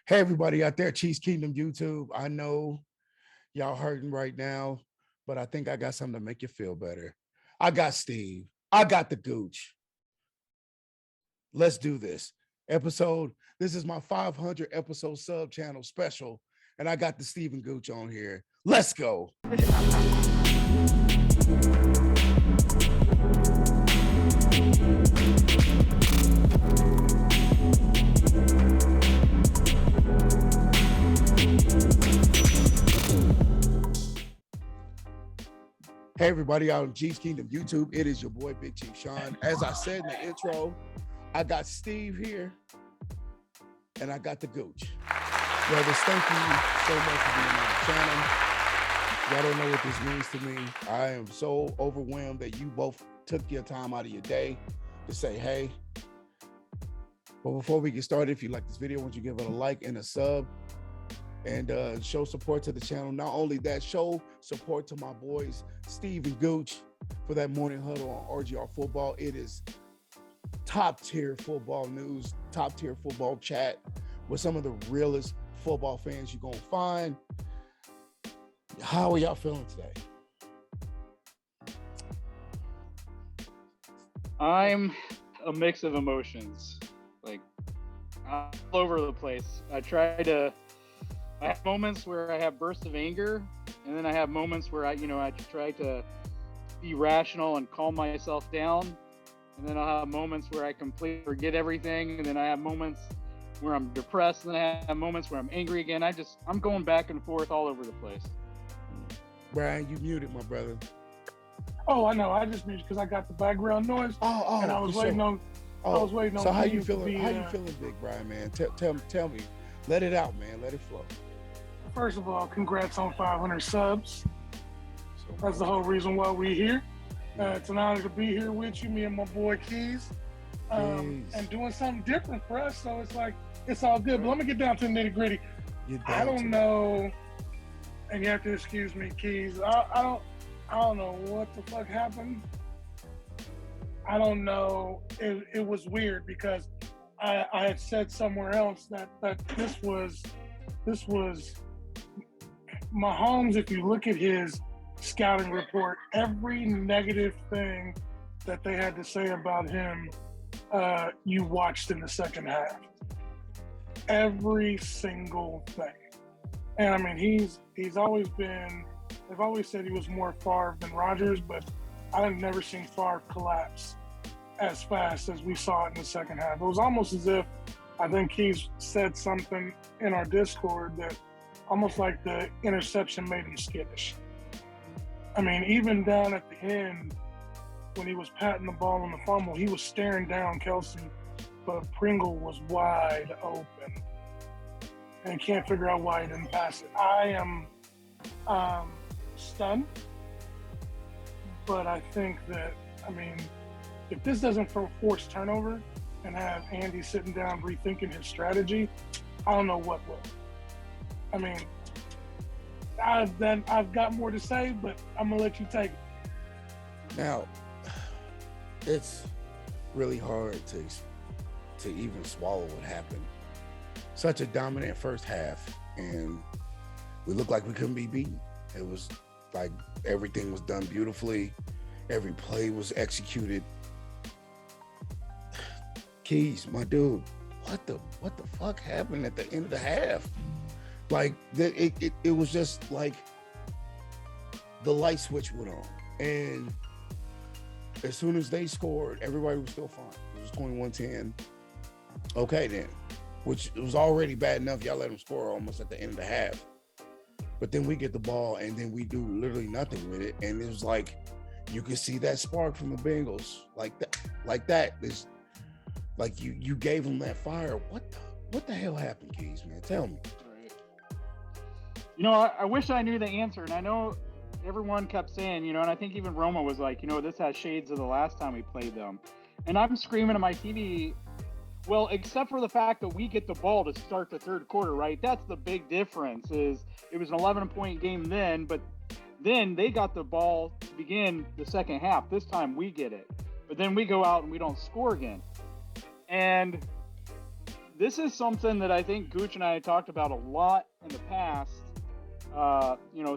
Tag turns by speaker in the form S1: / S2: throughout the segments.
S1: Hey, everybody out there, Cheese Kingdom YouTube. I know y'all hurting right now, but I think I got something to make you feel better. I got Steve. I got the Gooch. Let's do this. This is my 500 episode sub channel special, and I got the Steve and Gooch on here. Let's go. Hey, everybody out on Cheese Kingdom YouTube. It is your boy, Big Chief Sean. As I said in the intro, I got Steve here, and I got the Gooch. Brothers, thank you so much for being on the channel. Y'all don't know what this means to me. I am so overwhelmed that you both took your time out of your day to say, hey. But before we get started, if you like this video, won't you give it a like and a sub? And show support to the channel. Not only that, show support to my boys, Steve and Gooch, for that morning huddle on RGR football. It is top tier football news, top tier football chat with some of the realest football fans you're gonna find. How are y'all feeling today?
S2: I'm a mix of emotions, like all over the place. I have moments where I have bursts of anger, and then I have moments where I try to be rational and calm myself down. And then I'll have moments where I completely forget everything. And then I have moments where I'm depressed, and then I have moments where I'm angry again. I'm going back and forth all over the place.
S1: Brian, you muted, my brother.
S3: Oh, I know. I just muted because I got the background noise. And I was waiting on. I was waiting on.
S1: So how you feeling? How you feeling, Big Brian, man? Tell me. Let it out, man. Let it flow.
S3: First of all, congrats on 500 subs. That's the whole reason why we're here. It's an honor to be here with you, me and my boy Keas, and doing something different for us. So it's like, it's all good. But let me get down to the nitty gritty. I don't know, and you have to excuse me, Keas. I don't know what the fuck happened. I don't know. It was weird because I had said somewhere else that this was Mahomes. If you look at his scouting report, every negative thing that they had to say about him, you watched in the second half. Every single thing. And I mean, he's always been. They've always said he was more Favre than Rodgers, but I've never seen Favre collapse as fast as we saw it in the second half. It was almost as if, I think he's said something in our Discord that almost like the interception made him skittish. I mean, even down at the end, when he was patting the ball on the fumble, he was staring down Kelsey, but Pringle was wide open. And can't figure out why he didn't pass it. I am stunned, but I think that, I mean, if this doesn't force turnover and have Andy sitting down rethinking his strategy, I don't know what will. I mean, I've got more to say, but I'm gonna let you take it.
S1: Now, it's really hard to even swallow what happened. Such a dominant first half, and we looked like we couldn't be beaten. It was like everything was done beautifully. Every play was executed. Keys, my dude, what the fuck happened at the end of the half? Like it was just like the light switch went on, and as soon as they scored, everybody was still fine. It was 21-10. Okay, then, which was already bad enough. Y'all let them score almost at the end of the half, but then we get the ball, and then we do literally nothing with it, and it was like you could see that spark from the Bengals, like that. It's like you gave them that fire. What the hell happened, Keys, man? Tell me.
S2: You know, I wish I knew the answer, and I know everyone kept saying, and I think even Roma was like, this has shades of the last time we played them. And I'm screaming at my TV, well, except for the fact that we get the ball to start the third quarter, right? That's the big difference. Is it was an 11-point game then, but then they got the ball to begin the second half. This time we get it. But then we go out and we don't score again. And this is something that I think Gooch and I talked about a lot in the past,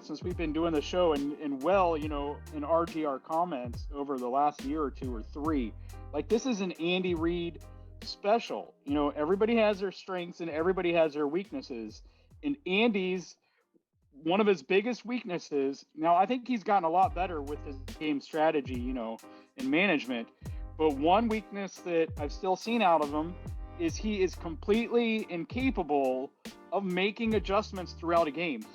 S2: since we've been doing the show, and in RGR comments over the last year or two or three. Like, this is an Andy Reid special. Everybody has their strengths and everybody has their weaknesses. And Andy's, one of his biggest weaknesses, now I think he's gotten a lot better with his game strategy, and management. But one weakness that I've still seen out of him is he is completely incapable of making adjustments throughout a game.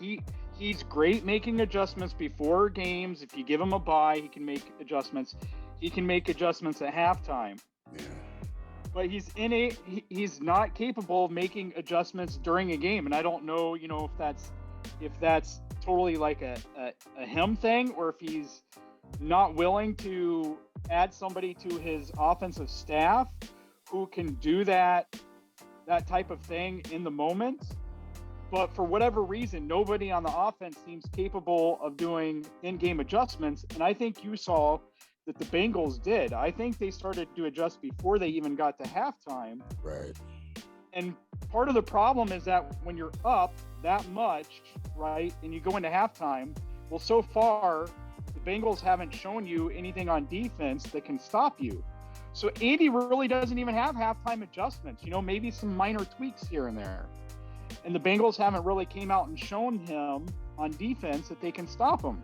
S2: He's great making adjustments before games. If you give him a bye, he can make adjustments. He can make adjustments at halftime.
S1: Yeah.
S2: But he's not capable of making adjustments during a game. And I don't know, if that's totally like a him thing, or if he's not willing to add somebody to his offensive staff who can do that type of thing in the moment. But for whatever reason, nobody on the offense seems capable of doing in-game adjustments. And I think you saw that the Bengals did. I think they started to adjust before they even got to halftime.
S1: Right.
S2: And part of the problem is that when you're up that much, right, and you go into halftime, well, so far, the Bengals haven't shown you anything on defense that can stop you. So Andy really doesn't even have halftime adjustments, maybe some minor tweaks here and there. And the Bengals haven't really came out and shown him on defense that they can stop him.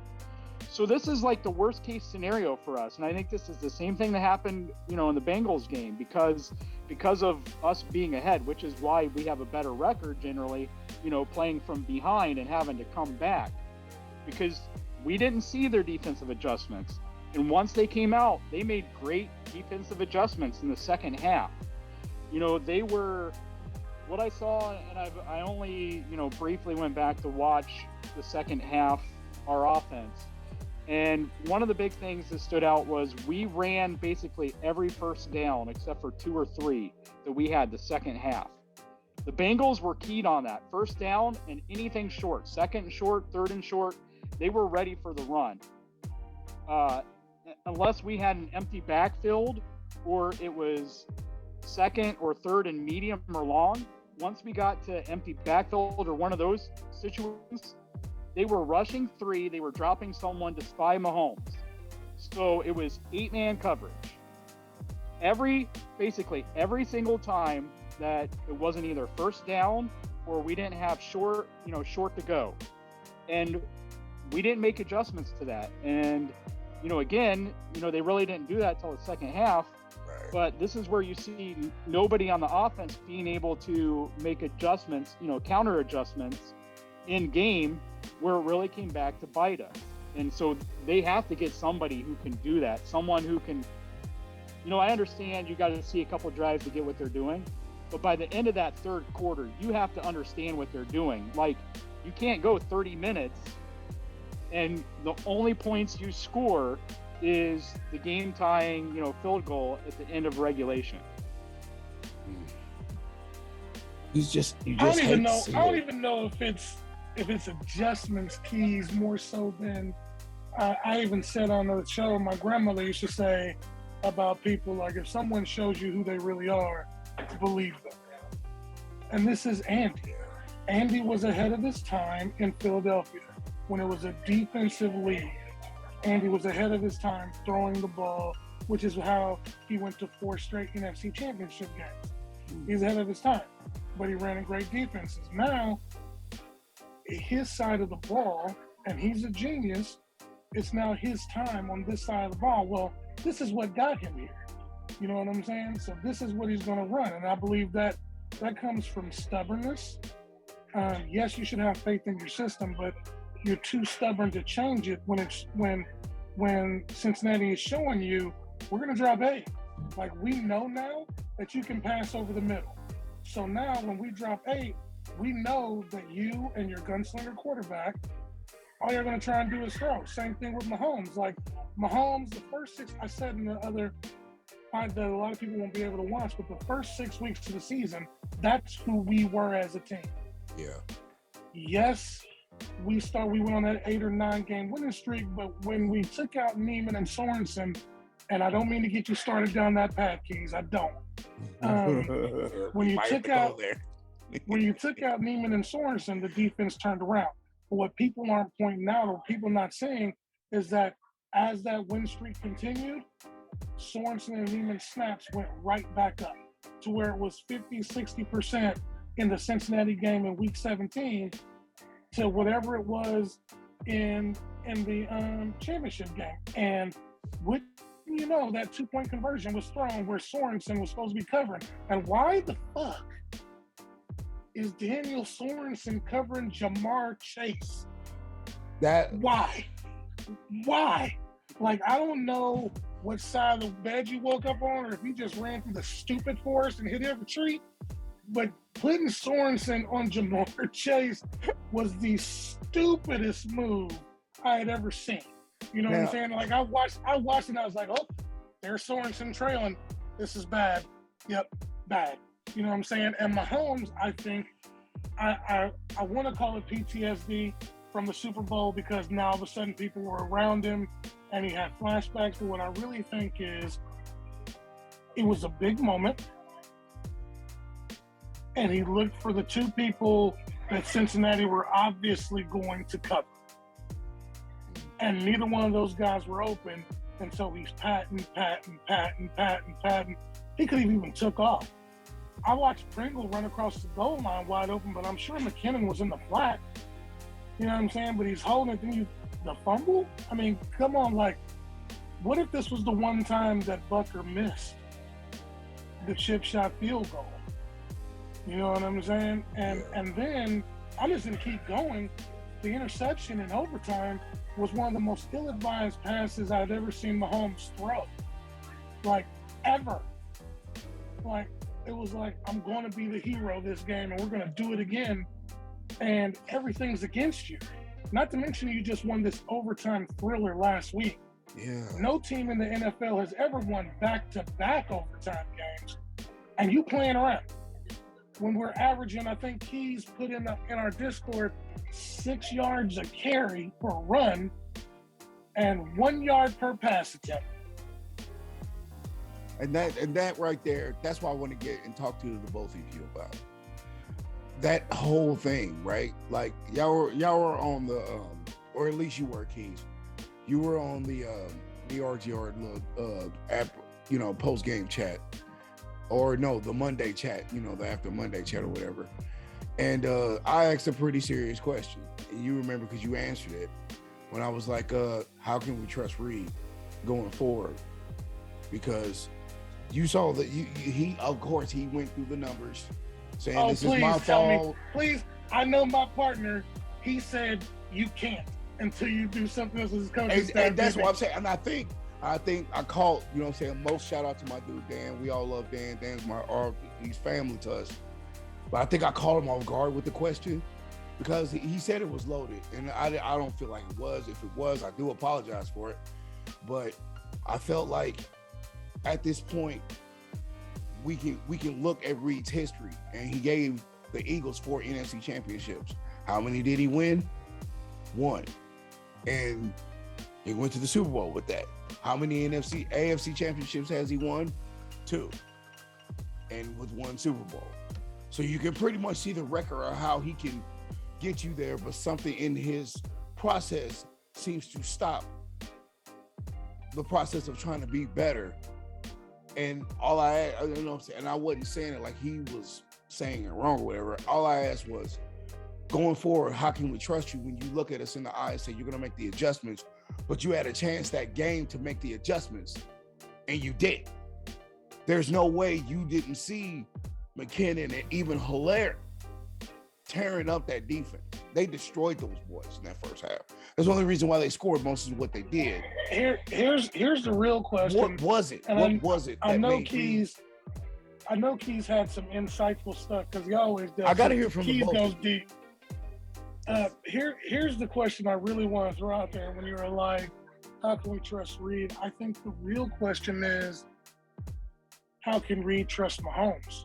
S2: So this is like the worst case scenario for us. And I think this is the same thing that happened, in the Bengals game, because of us being ahead, which is why we have a better record generally, playing from behind and having to come back, because we didn't see their defensive adjustments. And once they came out, they made great defensive adjustments in the second half. They were, what I saw, and I only, briefly went back to watch the second half, our offense. And one of the big things that stood out was we ran basically every first down except for 2 or 3 that we had the second half. The Bengals were keyed on that. First down and anything short, second and short, third and short, they were ready for the run. Unless we had an empty backfield or it was second or third and medium or long, once we got to empty backfield or one of those situations, they were rushing 3, they were dropping someone to spy Mahomes. So it was 8-man coverage. Basically every single time that it wasn't either first down or we didn't have short to go. And we didn't make adjustments to that. And, again, they really didn't do that till the second half.
S1: Right.
S2: But this is where you see nobody on the offense being able to make adjustments, counter adjustments in game, where it really came back to bite us. And so they have to get somebody who can do that. Someone who can, I understand you got to see a couple drives to get what they're doing, but by the end of that third quarter, you have to understand what they're doing. Like, you can't go 30 minutes and the only points you score is the game tying, field goal at the end of regulation.
S1: You just
S3: I don't even know if it's adjustments, keys, more so than I even said on the show, my grandmother used to say about people, like, if someone shows you who they really are, believe them. And this is Andy. Andy was ahead of his time in Philadelphia when it was a defensive league. Andy was ahead of his time throwing the ball, which is how he went to 4 straight NFC championship games. He's ahead of his time, but he ran in great defenses. Now, his side of the ball, and he's a genius, it's now his time on this side of the ball. Well, this is what got him here. You know what I'm saying? So this is what he's going to run. And I believe that comes from stubbornness. Yes, you should have faith in your system, but you're too stubborn to change it when Cincinnati is showing you, we're going to drop 8. Like, we know now that you can pass over the middle. So now when we drop 8, we know that you and your gunslinger quarterback, all you're going to try and do is throw. Same thing with Mahomes. Like, Mahomes, the first 6, I said in the other that a lot of people won't be able to watch, but the first 6 weeks of the season, that's who we were as a team.
S1: Yeah.
S3: Yes, we went on that 8 or 9 game winning streak, but when we took out Neiman and Sorensen and I don't mean to get you started down that path, Keys. I don't. When you took out Neiman and Sorensen, the defense turned around. But what people aren't pointing out, or people not saying, is that as that win streak continued, Sorensen and Neiman snaps went right back up to where it was 50, 60% in the Cincinnati game in week 17 to whatever it was in the championship game. And with you know, that 2-point conversion was thrown where Sorensen was supposed to be covering. And why the fuck is Daniel Sorensen covering Jamar Chase? Why? Like, I don't know what side of the bed you woke up on, or if you just ran through the stupid forest and hit every tree, but putting Sorensen on Jamar Chase was the stupidest move I had ever seen. You know what I'm saying? Like, I watched and I was like, oh, there's Sorensen trailing. This is bad. Yep, bad. You know what I'm saying? And Mahomes, I think, I want to call it PTSD from the Super Bowl because now all of a sudden people were around him and he had flashbacks. But what I really think is it was a big moment. And he looked for the two people that Cincinnati were obviously going to cover. And neither one of those guys were open. And so he's patting. He could have even took off. I watched Pringle run across the goal line wide open, but I'm sure McKinnon was in the flat. You know what I'm saying? But he's holding it. Then the fumble? I mean, come on, like, what if this was the one time that Butker missed the chip shot field goal? You know what I'm saying? And then, I'm just going to keep going. The interception in overtime was one of the most ill-advised passes I've ever seen Mahomes throw. Like, ever. Like, it was like, I'm going to be the hero this game, and we're going to do it again, and everything's against you. Not to mention you just won this overtime thriller last week.
S1: Yeah.
S3: No team in the NFL has ever won back-to-back overtime games, and you playing around. When we're averaging, I think Keys put in our Discord 6 yards a carry per run and 1 yard per pass attempt.
S1: And that right there, that's why I want to get and talk to the both of you about that whole thing, right? Like y'all were on the or at least you were, Keys. You were on the RGR app, you know, post game chat, or no, the Monday chat, you know, the after Monday chat or whatever. And I asked a pretty serious question, and you remember because you answered it when I was like, how can we trust Reed going forward? Because you saw that he of course he went through the numbers saying this is my fault.
S3: Please, I know my partner. He said you can't until you do something else as coach.
S1: And that's what I'm saying. And I think I called, you know what I'm saying, most shout out to my dude Dan. We all love Dan. Dan's he's family to us. But I think I called him off guard with the question because he said it was loaded. And I don't feel like it was. If it was, I do apologize for it. But I felt like at this point, we can look at Reed's history, and he gave the Eagles 4 NFC championships. How many did he win? 1. And he went to the Super Bowl with that. How many AFC championships has he won? 2. And with 1 Super Bowl. So you can pretty much see the record of how he can get you there, but something in his process seems to stop the process of trying to be better. And all you know what I'm saying, and I wasn't saying it like he was saying it wrong or whatever. All I asked was, going forward, how can we trust you when you look at us in the eye and say you're going to make the adjustments, but you had a chance that game to make the adjustments, and you did. There's no way you didn't see McKinnon and even Hilaire tearing up that defense. They destroyed those boys in that first half. That's the only reason why they scored most of what they did.
S3: Here's the real question.
S1: What was it?
S3: I know Keys had some insightful stuff because he always does.
S1: I gotta hear from
S3: Keys
S1: the
S3: goes deep. Here's the question I really want to throw out there when you're like, how can we trust Reed? I think the real question is, how can Reed trust Mahomes?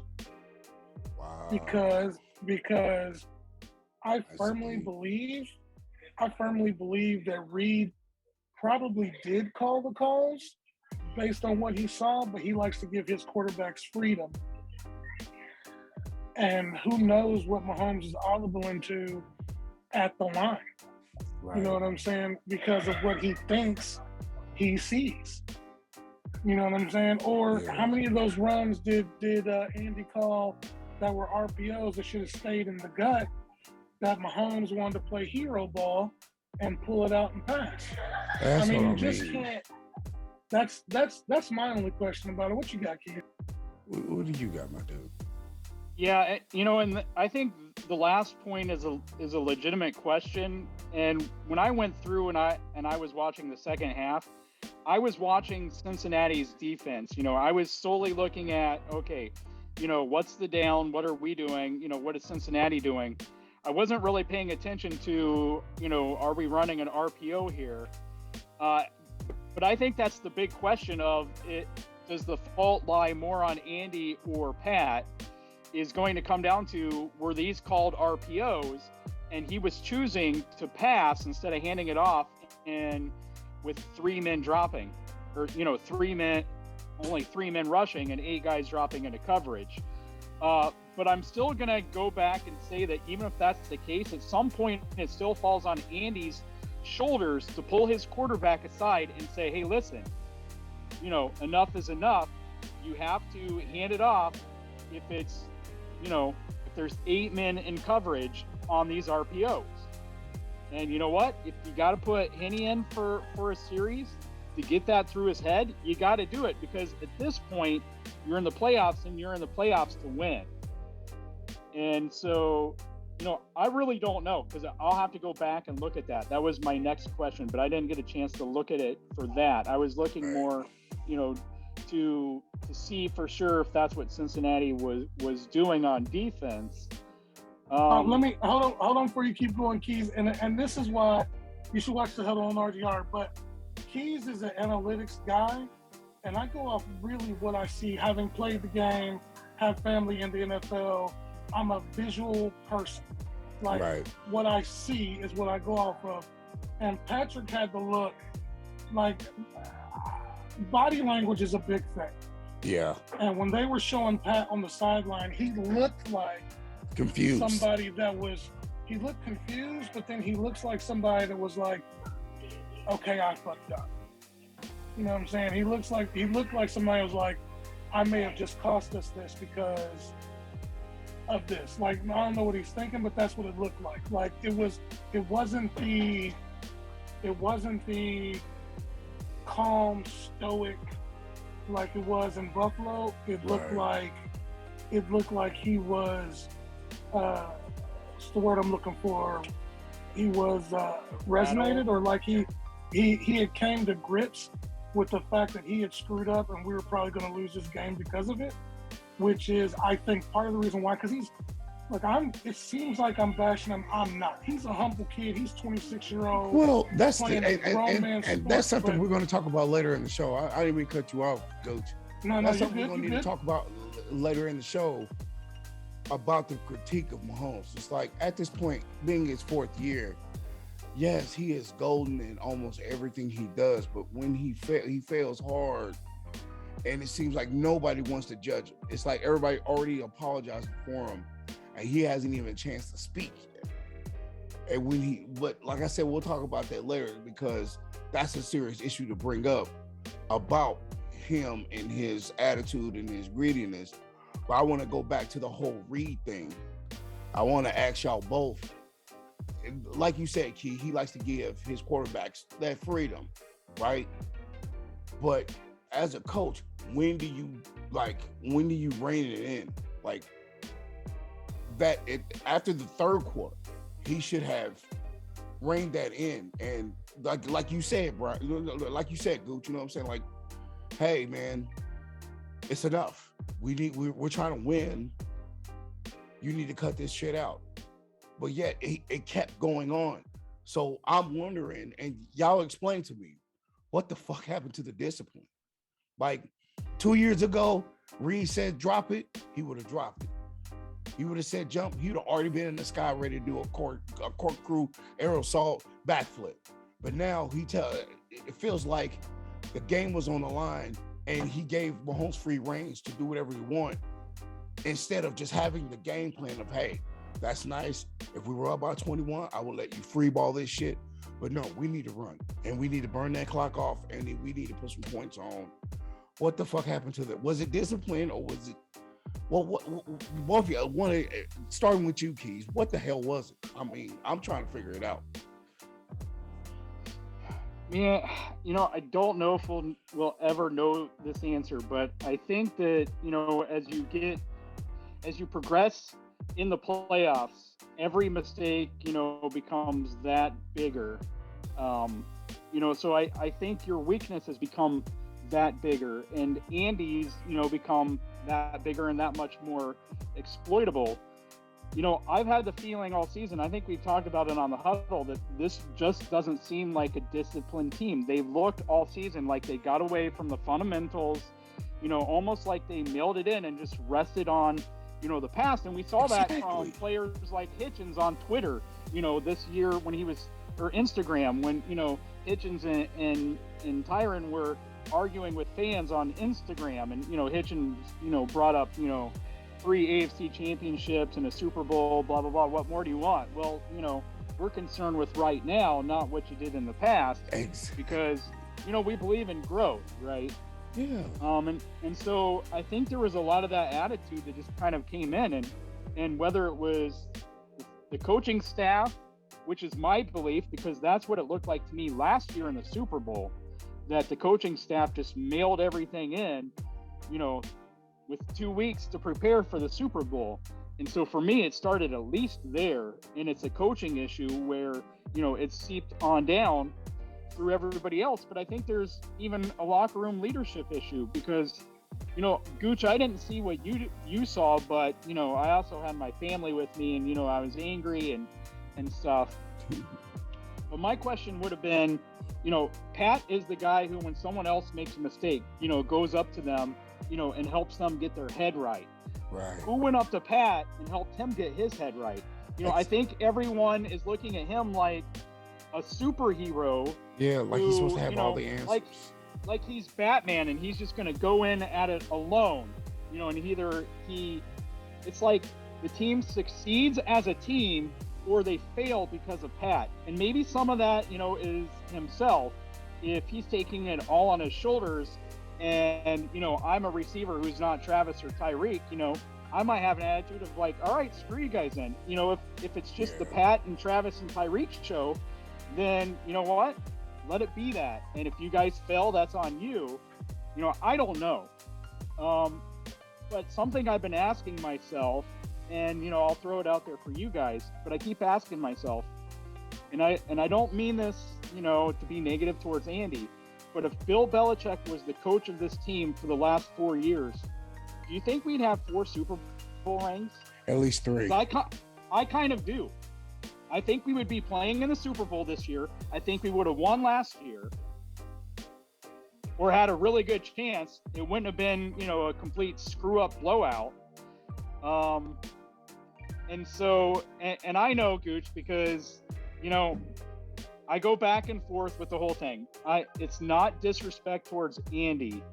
S1: Wow.
S3: Because I firmly believe that Reed probably did call the calls, based on what he saw, but he likes to give his quarterbacks freedom. And who knows what Mahomes is audible into at the line.
S1: Right.
S3: You know what I'm saying? Because of what he thinks he sees. You know what I'm saying? Or how many of those runs did Andy call that were RPOs that should have stayed in the gut, that Mahomes wanted to play hero ball and pull it out and pass?
S1: That's
S3: you
S1: what
S3: just can't. That's my only question about it. What you got, kid?
S1: What do you got, my dude?
S2: Yeah, and I think the last point is a legitimate question. And when I went through and I was watching the second half, I was watching Cincinnati's defense. I was solely looking at, okay, what's the down? What are we doing? What is Cincinnati doing? I wasn't really paying attention to, are we running an RPO here? But I think that's the big question of it. Does the fault lie more on Andy or Pat? Is going to come down to, were these called RPOs? And he was choosing to pass instead of handing it off, and with 3 men dropping, or only 3 men rushing and 8 guys dropping into coverage. But I'm still going to go back and say that even if that's the case, at some point it still falls on Andy's shoulders to pull his quarterback aside and say, hey, listen, enough is enough. You have to hand it off if it's, if there's 8 men in coverage on these RPOs. And you know what? If you got to put Henny in for a series to get that through his head, you got to do it, because at this point, you're in the playoffs and you're in the playoffs to win. And so, I really don't know, because I'll have to go back and look at that. That was my next question, but I didn't get a chance to look at it for that. I was looking more, to see for sure if that's what Cincinnati was doing on defense.
S3: Let me hold on before you keep going, Keys. And this is why you should watch the Huddle on RGR. But Keys is an analytics guy, and I go off really what I see, having played the game, have family in the NFL. I'm a visual person. What I see is what I go off of. And Patrick had the look, like, body language is a big thing.
S1: Yeah.
S3: And when they were showing Pat on the sideline, he looked like
S1: confused.
S3: Somebody he looked confused, but then he looks like somebody that was like, okay, I fucked up. You know what I'm saying? He looked like somebody was like, I may have just cost us this because of this. Like, I don't know what he's thinking, but that's what it looked like. Like, it wasn't the calm, stoic like it was in Buffalo. It looked like he was what's the word I'm looking for? He was resonated, or like he had came to grips with the fact that he had screwed up and we were probably going to lose this game because of it, which is, I think, part of the reason why. Because he's like, it seems like I'm bashing him. I'm not. He's a humble kid. He's 26-year-old.
S1: Well, that's
S3: and
S1: that's something we're going to talk about later in the show. I didn't even cut you off, Coach.
S3: No,
S1: that's
S3: you're
S1: something we're going to need to talk about later in the show, about the critique of Mahomes. It's like, at this point, being his 4th year, yes, he is golden in almost everything he does, but when he fails hard, and it seems like nobody wants to judge him. It's like everybody already apologized for him, and he hasn't even a chance to speak yet. And but like I said, we'll talk about that later, because that's a serious issue to bring up about him and his attitude and his greediness. But I want to go back to the whole Reed thing. I want to ask y'all both. Like you said, Key, he likes to give his quarterbacks that freedom, right? But as a coach, when do you rein it in? Like, after the 3rd quarter, he should have reined that in. And like you said, bro, like you said, Gooch, you know what I'm saying? Like, hey, man, it's enough. We're trying to win. You need to cut this shit out. But yet it kept going on. So I'm wondering, and y'all explain to me, what the fuck happened to the discipline? Like, 2 years ago, Reed said drop it, he would have dropped it. He would have said jump, he would have already been in the sky ready to do a corkscrew aerosol backflip. But now it feels like the game was on the line and he gave Mahomes free range to do whatever he want, instead of just having the game plan of, hey, that's nice. If we were up by 21, I will let you free ball this shit. But no, we need to run, and we need to burn that clock off, and we need to put some points on. What the fuck happened to that? Was it discipline, or was it? Well, both of you, starting with you, Keys. What the hell was it? I mean, I'm trying to figure it out.
S2: Yeah, I don't know if we'll ever know this answer, but I think that, as you progress in the playoffs, every mistake, becomes that bigger. So I think your weakness has become that bigger, and Andy's, become that bigger and that much more exploitable. I've had the feeling all season, I think we've talked about it on the huddle, that this just doesn't seem like a disciplined team. They've looked all season like they got away from the fundamentals, almost like they mailed it in and just rested on, the past. And we saw that from players like Hitchens on Twitter, this year when he was, or Instagram, when, Hitchens and Tyron were arguing with fans on Instagram, and, Hitchens, brought up, 3 AFC championships and a Super Bowl, blah, blah, blah. What more do you want? Well, we're concerned with right now, not what you did in the past. Because, we believe in growth, right?
S1: Yeah.
S2: And so I think there was a lot of that attitude that just kind of came in, and whether it was the coaching staff, which is my belief, because that's what it looked like to me last year in the Super Bowl, that the coaching staff just mailed everything in, with 2 weeks to prepare for the Super Bowl. And so for me, it started at least there, and it's a coaching issue where, it's seeped on down through everybody else. But I think there's even a locker room leadership issue, because, Gooch, I didn't see what you saw, but, I also had my family with me, and, I was angry and stuff. But my question would have been, Pat is the guy who, when someone else makes a mistake, goes up to them, and helps them get their head right.
S1: Right.
S2: Who went up to Pat and helped him get his head right? I think everyone is looking at him like a superhero.
S1: Yeah, like he's supposed to have all the answers.
S2: Like he's Batman, and he's just going to go in at it alone. And it's like the team succeeds as a team, or they fail because of Pat. And maybe some of that, is himself. If he's taking it all on his shoulders, and, I'm a receiver who's not Travis or Tyreek, I might have an attitude of like, all right, screw you guys then. If it's just the Pat and Travis and Tyreek show, then you know what? Let it be that. And if you guys fail, that's on you. I don't know. But something I've been asking myself, and, I'll throw it out there for you guys, but I keep asking myself, and I don't mean this, to be negative towards Andy, but if Bill Belichick was the coach of this team for the last 4 years, do you think we'd have 4 Super Bowl rings?
S1: At least 3.
S2: I kind of do. I think we would be playing in the Super Bowl this year. I think we would have won last year, or had a really good chance. It wouldn't have been, a complete screw-up blowout. And so, and I know, Gooch, because, I go back and forth with the whole thing. It's not disrespect towards Andy,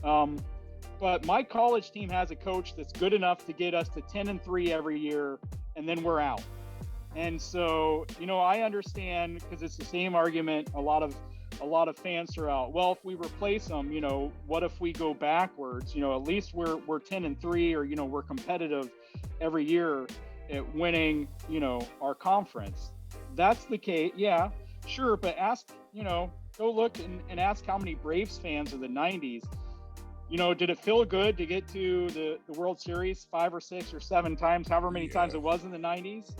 S2: but my college team has a coach that's good enough to get us to 10-3 every year, and then we're out. And so, I understand, because it's the same argument. A lot of fans are out. Well, if we replace them, what if we go backwards? At least we're 10-3, or we're competitive every year at winning, our conference. That's the case. Yeah, sure. But ask, go look and ask how many Braves fans of the 90s, did it feel good to get to the World Series 5 or 6 or 7 times, however many times it was in the 90s?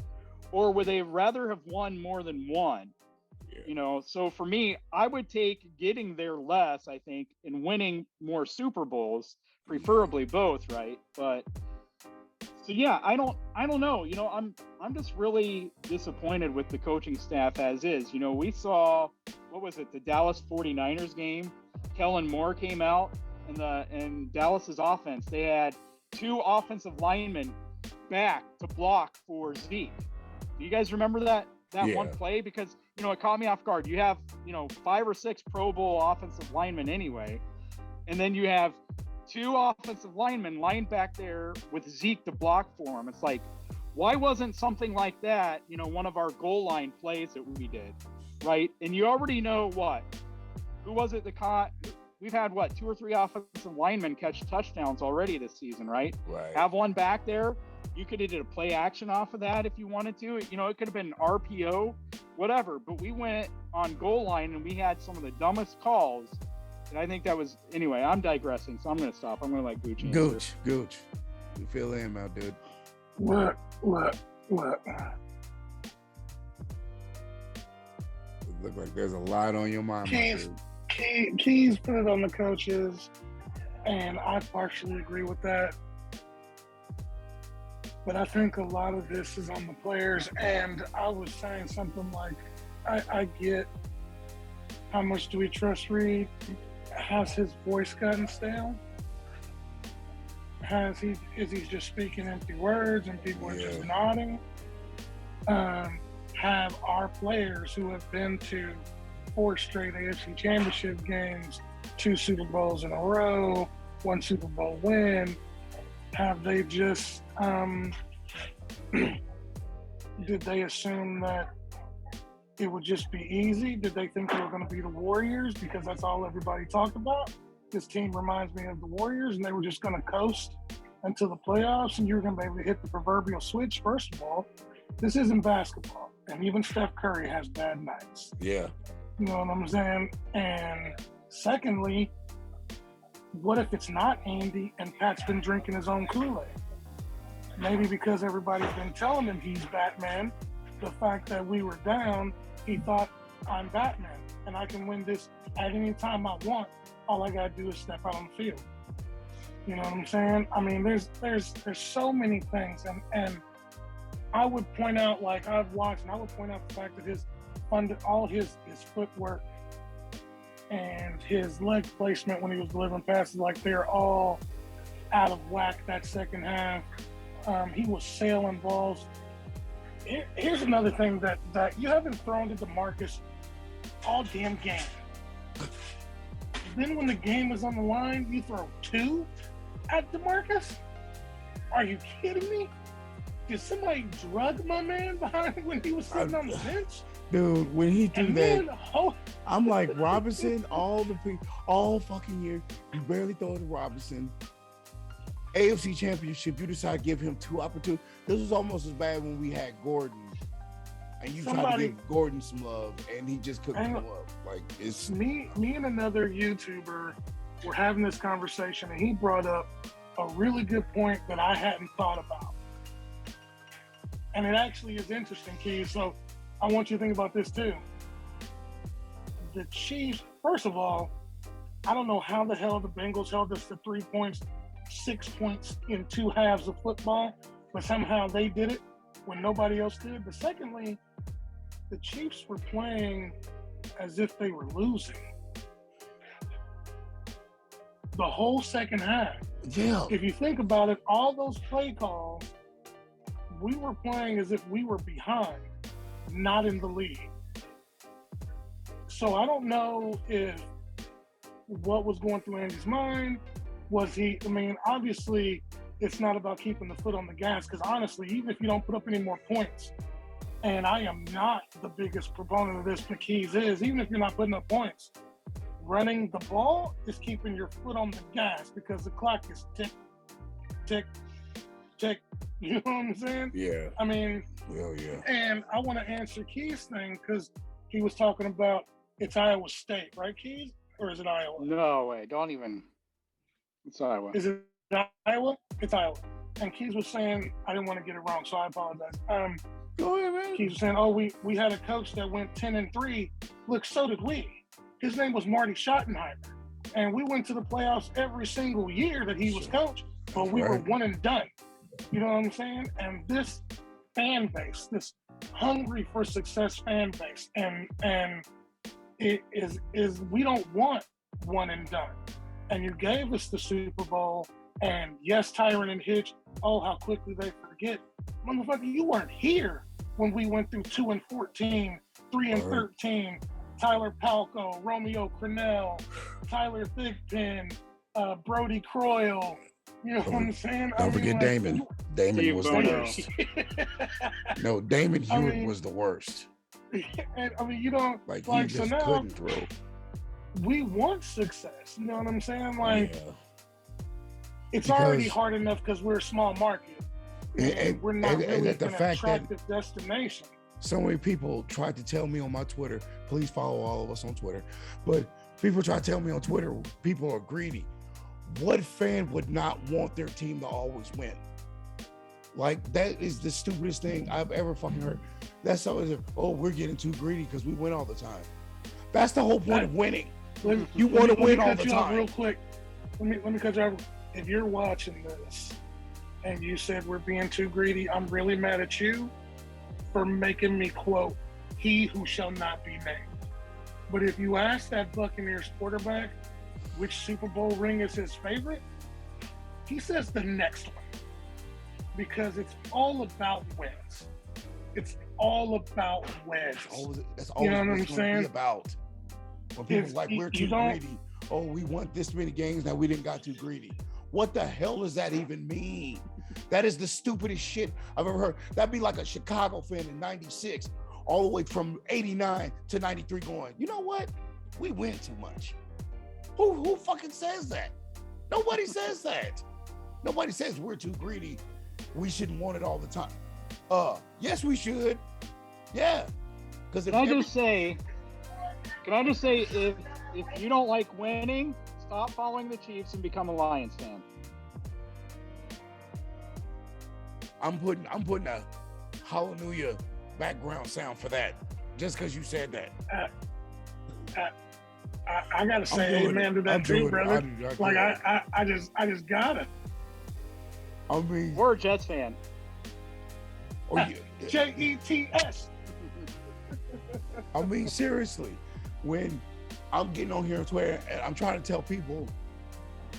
S2: Or would they rather have won more than one? Yeah. So for me, I would take getting there less, I think, and winning more Super Bowls, preferably both, right? But so yeah, I don't know. I'm just really disappointed with the coaching staff as is. We saw, what was it, the Dallas 49ers game? Kellen Moore came out, and Dallas's offense, they had 2 offensive linemen back to block for Zeke. Do you guys remember that one play? Because, it caught me off guard. You have, 5 or 6 Pro Bowl offensive linemen anyway. and then you have two offensive linemen lined back there with Zeke to block for him. It's like, why wasn't something like that, one of our goal line plays that we did, right? And you already know what? Who was it? We've had, 2 or 3 offensive linemen catch touchdowns already this season, right?
S1: Right.
S2: Have one back there. You could have did a play action off of that if you wanted to. It could have been RPO, whatever. But we went on goal line and we had some of the dumbest calls. And I think that was, anyway, I'm digressing, so I'm going to stop. I'm going to let Gooch answer.
S1: Gooch. You fill in, my dude.
S3: Look.
S1: It look like there's a lot on your mind, my dude.
S3: Keys put it on the coaches, and I partially agree with that. But I think a lot of this is on the players, and I was saying something like, I get how much do we trust Reed? Has his voice gotten stale? Is he just speaking empty words and people are just nodding? Have our players who have been to 4 straight AFC Championship games, 2 Super Bowls in a row, 1 Super Bowl win, have they just did they assume that it would just be easy? Did they think they were going to be the Warriors because that's all everybody talked about? This team reminds me of the Warriors, and they were just going to coast until the playoffs, and you're going to be able to hit the proverbial switch. First of all, this isn't basketball, and even Steph Curry has bad nights.
S1: Yeah.
S3: You know what I'm saying? And secondly, what if it's not Andy and Pat's been drinking his own Kool-Aid? Maybe because everybody's been telling him he's Batman, the fact that we were down, he thought, I'm Batman, and I can win this at any time I want. All I gotta do is step out on the field. You know what I'm saying? I mean, there's so many things, and I would point out, like I've watched, and I would point out the fact that all his footwork and his leg placement when he was delivering passes, like they're all out of whack that second half. He was sailing balls. Here's another thing that you haven't thrown to DeMarcus all damn game. Then when the game is on the line, you throw 2 at DeMarcus? Are you kidding me? Did somebody drug my man behind when he was sitting on the bench?
S1: Dude, when he threw that, I'm like, Robinson, all fucking year, you barely throw it to Robinson. AFC Championship, you decide to give him 2 opportunities. This was almost as bad when we had Gordon, and you tried to give Gordon some love, and he just couldn't come up. Like, it's
S3: me and another YouTuber were having this conversation, and he brought up a really good point that I hadn't thought about, and it actually is interesting, Keys. So I want you to think about this too. The Chiefs, first of all, I don't know how the hell the Bengals held us to 3 points, 6 points in 2 halves of football, but somehow they did it when nobody else did. But secondly, the Chiefs were playing as if they were losing the whole second half.
S1: Yeah.
S3: If you think about it, all those play calls, we were playing as if we were behind, not in the lead. So I don't know if what was going through Andy's mind. Obviously, it's not about keeping the foot on the gas, because honestly, even if you don't put up any more points, and I am not the biggest proponent of this, but Keys is, even if you're not putting up points, running the ball is keeping your foot on the gas, because the clock is tick, tick, tick. You know what I'm saying?
S1: Yeah.
S3: I mean,
S1: well, yeah.
S3: And I want to answer Keys' thing, because he was talking about it's Iowa State, right, Keys? Or is it Iowa?
S2: No way. Don't even. It's Iowa.
S3: Is it Iowa? It's Iowa. And Keys was saying, I didn't want to get it wrong, so I apologize.
S1: Go ahead, man.
S3: Keys was saying, we had a coach that went 10-3. Look, so did we. His name was Marty Schottenheimer. And we went to the playoffs every single year that he was coach, but we were one and done. You know what I'm saying? And this fan base, this hungry for success fan base, and it is we don't want one and done. And you gave us the Super Bowl, and yes, Tyron and Hitch, oh, how quickly they forget. Motherfucker, you weren't here when we went through 2-14, 3-13, Tyler Palco, Romeo Crennel, Tyler Thigpen, Brody Croyle. You know what I'm saying?
S1: Don't forget Damon. Damon
S2: Steve
S1: was
S2: Bono.
S1: the worst. No, Damon Hewitt was the worst.
S3: And I mean, you don't
S1: Like he
S3: so
S1: just
S3: now
S1: couldn't throw.
S3: we want success. You know what I'm saying? Like
S1: Yeah.
S3: it's
S1: Because-
S3: already hard enough because we're a small market. And we're not really
S1: the
S3: an
S1: fact that
S3: attractive destination.
S1: so many people tried to tell me on my Twitter, please follow all of us on Twitter, but people try to tell me on Twitter, people are greedy. What fan would not want their team to always win? Like, that is the stupidest thing I've ever fucking heard. That's always, oh, we're getting too greedy because we win all the time. That's the whole point of winning. You want to win all the time.
S3: Real quick. Let me cut you off. If you're watching this and you said we're being too greedy, I'm really mad at you for making me quote, "He who shall not be named." But if you ask that Buccaneers quarterback which Super Bowl ring is his favorite, he says the next one. Because it's all about wins. It's all about wins.
S1: That's always
S3: You know what
S1: what
S3: I'm
S1: it's going to
S3: saying?
S1: be about. When people like, we're too greedy. Oh, we want this many games, now we didn't got too greedy. What the hell does that even mean? That is the stupidest shit I've ever heard. That'd be like a Chicago fan in 96, all the way from 89 to 93 going, you know what? We win too much. Who fucking says that? Nobody says that. Nobody says we're too greedy. We shouldn't want it all the time. Yes, we should. Yeah. Because
S2: Can I just say, if you don't like winning, stop following the Chiefs and become a Lions fan.
S1: I'm putting a hallelujah background sound for that. Just because you said that.
S3: I gotta say amen to that too, brother. I just gotta.
S1: I mean,
S2: We're a Jets fan.
S1: Oh, yeah.
S3: Jets.
S1: I mean, seriously, when I'm getting on here on Twitter and I'm trying to tell people,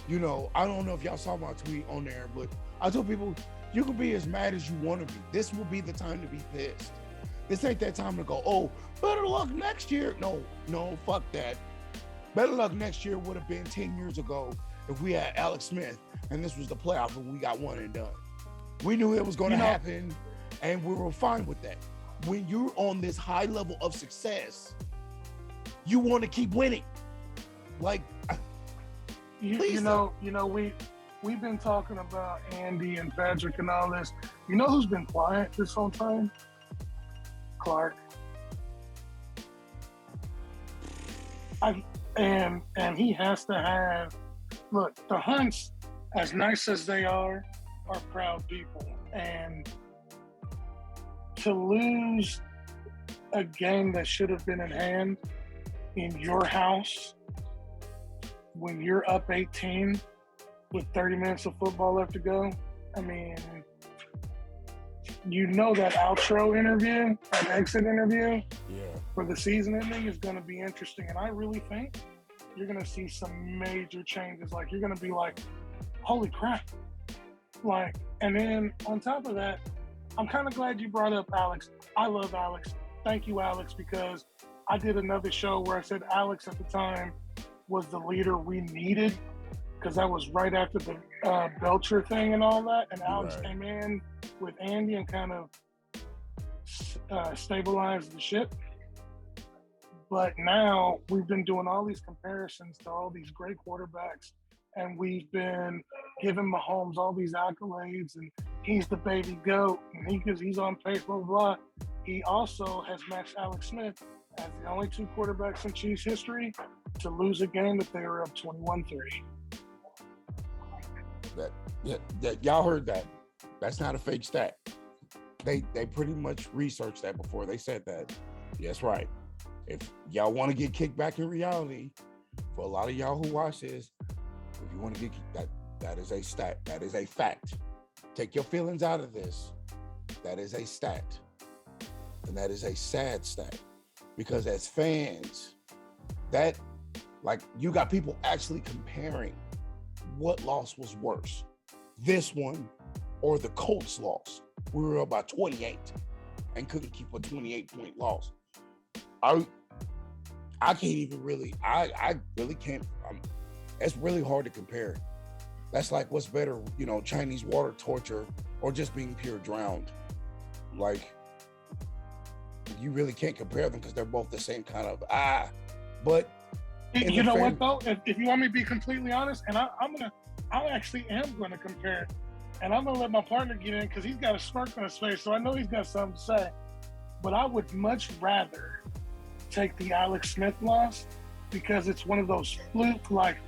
S1: you know, I don't know if y'all saw my tweet on there, but I told people, you can be as mad as you want to be. This will be the time to be pissed. This ain't that time to go, oh, better luck next year. No, fuck that. Better luck next year would have been 10 years ago if we had Alex Smith and this was the playoff and we got one and done. We knew it was going to happen and we were fine with that. When you're on this high level of success, you want to keep winning. Like,
S3: we've been talking about Andy and Patrick and all this. You know who's been quiet this whole time? Clark. And he has to have, look, the Hunts, as nice as they are proud people. And to lose a game that should have been in hand in your house when you're up 18 with 30 minutes of football left to go, I mean, you know that outro interview, that exit interview for the season ending is going to be interesting. And I really think you're going to see some major changes. Like, you're going to be like, holy crap. Like, and then on top of that, I'm kind of glad you brought up Alex. I love Alex. Thank you, Alex, because I did another show where I said Alex at the time was the leader we needed, because that was right after the Belcher thing and all that. And Alex came in with Andy and kind of stabilized the ship. But now we've been doing all these comparisons to all these great quarterbacks, and we've been giving Mahomes all these accolades, and he's the baby GOAT, and he's on pace, blah, blah, blah. He also has matched Alex Smith as the only two quarterbacks in Chiefs history to lose a game that they were up 21-3.
S1: That y'all heard that. That's not a fake stat. They pretty much researched that before they said that. Yes, right. If y'all want to get kicked back in reality, for a lot of y'all who watch this, if you want to get kicked, that is a stat. That is a fact. Take your feelings out of this. That is a stat. And that is a sad stat. Because as fans, that, like, you got people actually comparing what loss was worse, this one or the Colts loss. We were up by 28 and couldn't keep a 28-point loss. I can't even really, I really can't, That's really hard to compare. That's like what's better, Chinese water torture or just being pure drowned. Like, you really can't compare them because they're both the same kind of But
S3: you know what though? If you want me to be completely honest, and I actually am gonna compare it, and I'm gonna let my partner get in because he's got a smirk on his face, so I know he's got something to say. But I would much rather take the Alex Smith loss because it's one of those fluke, like,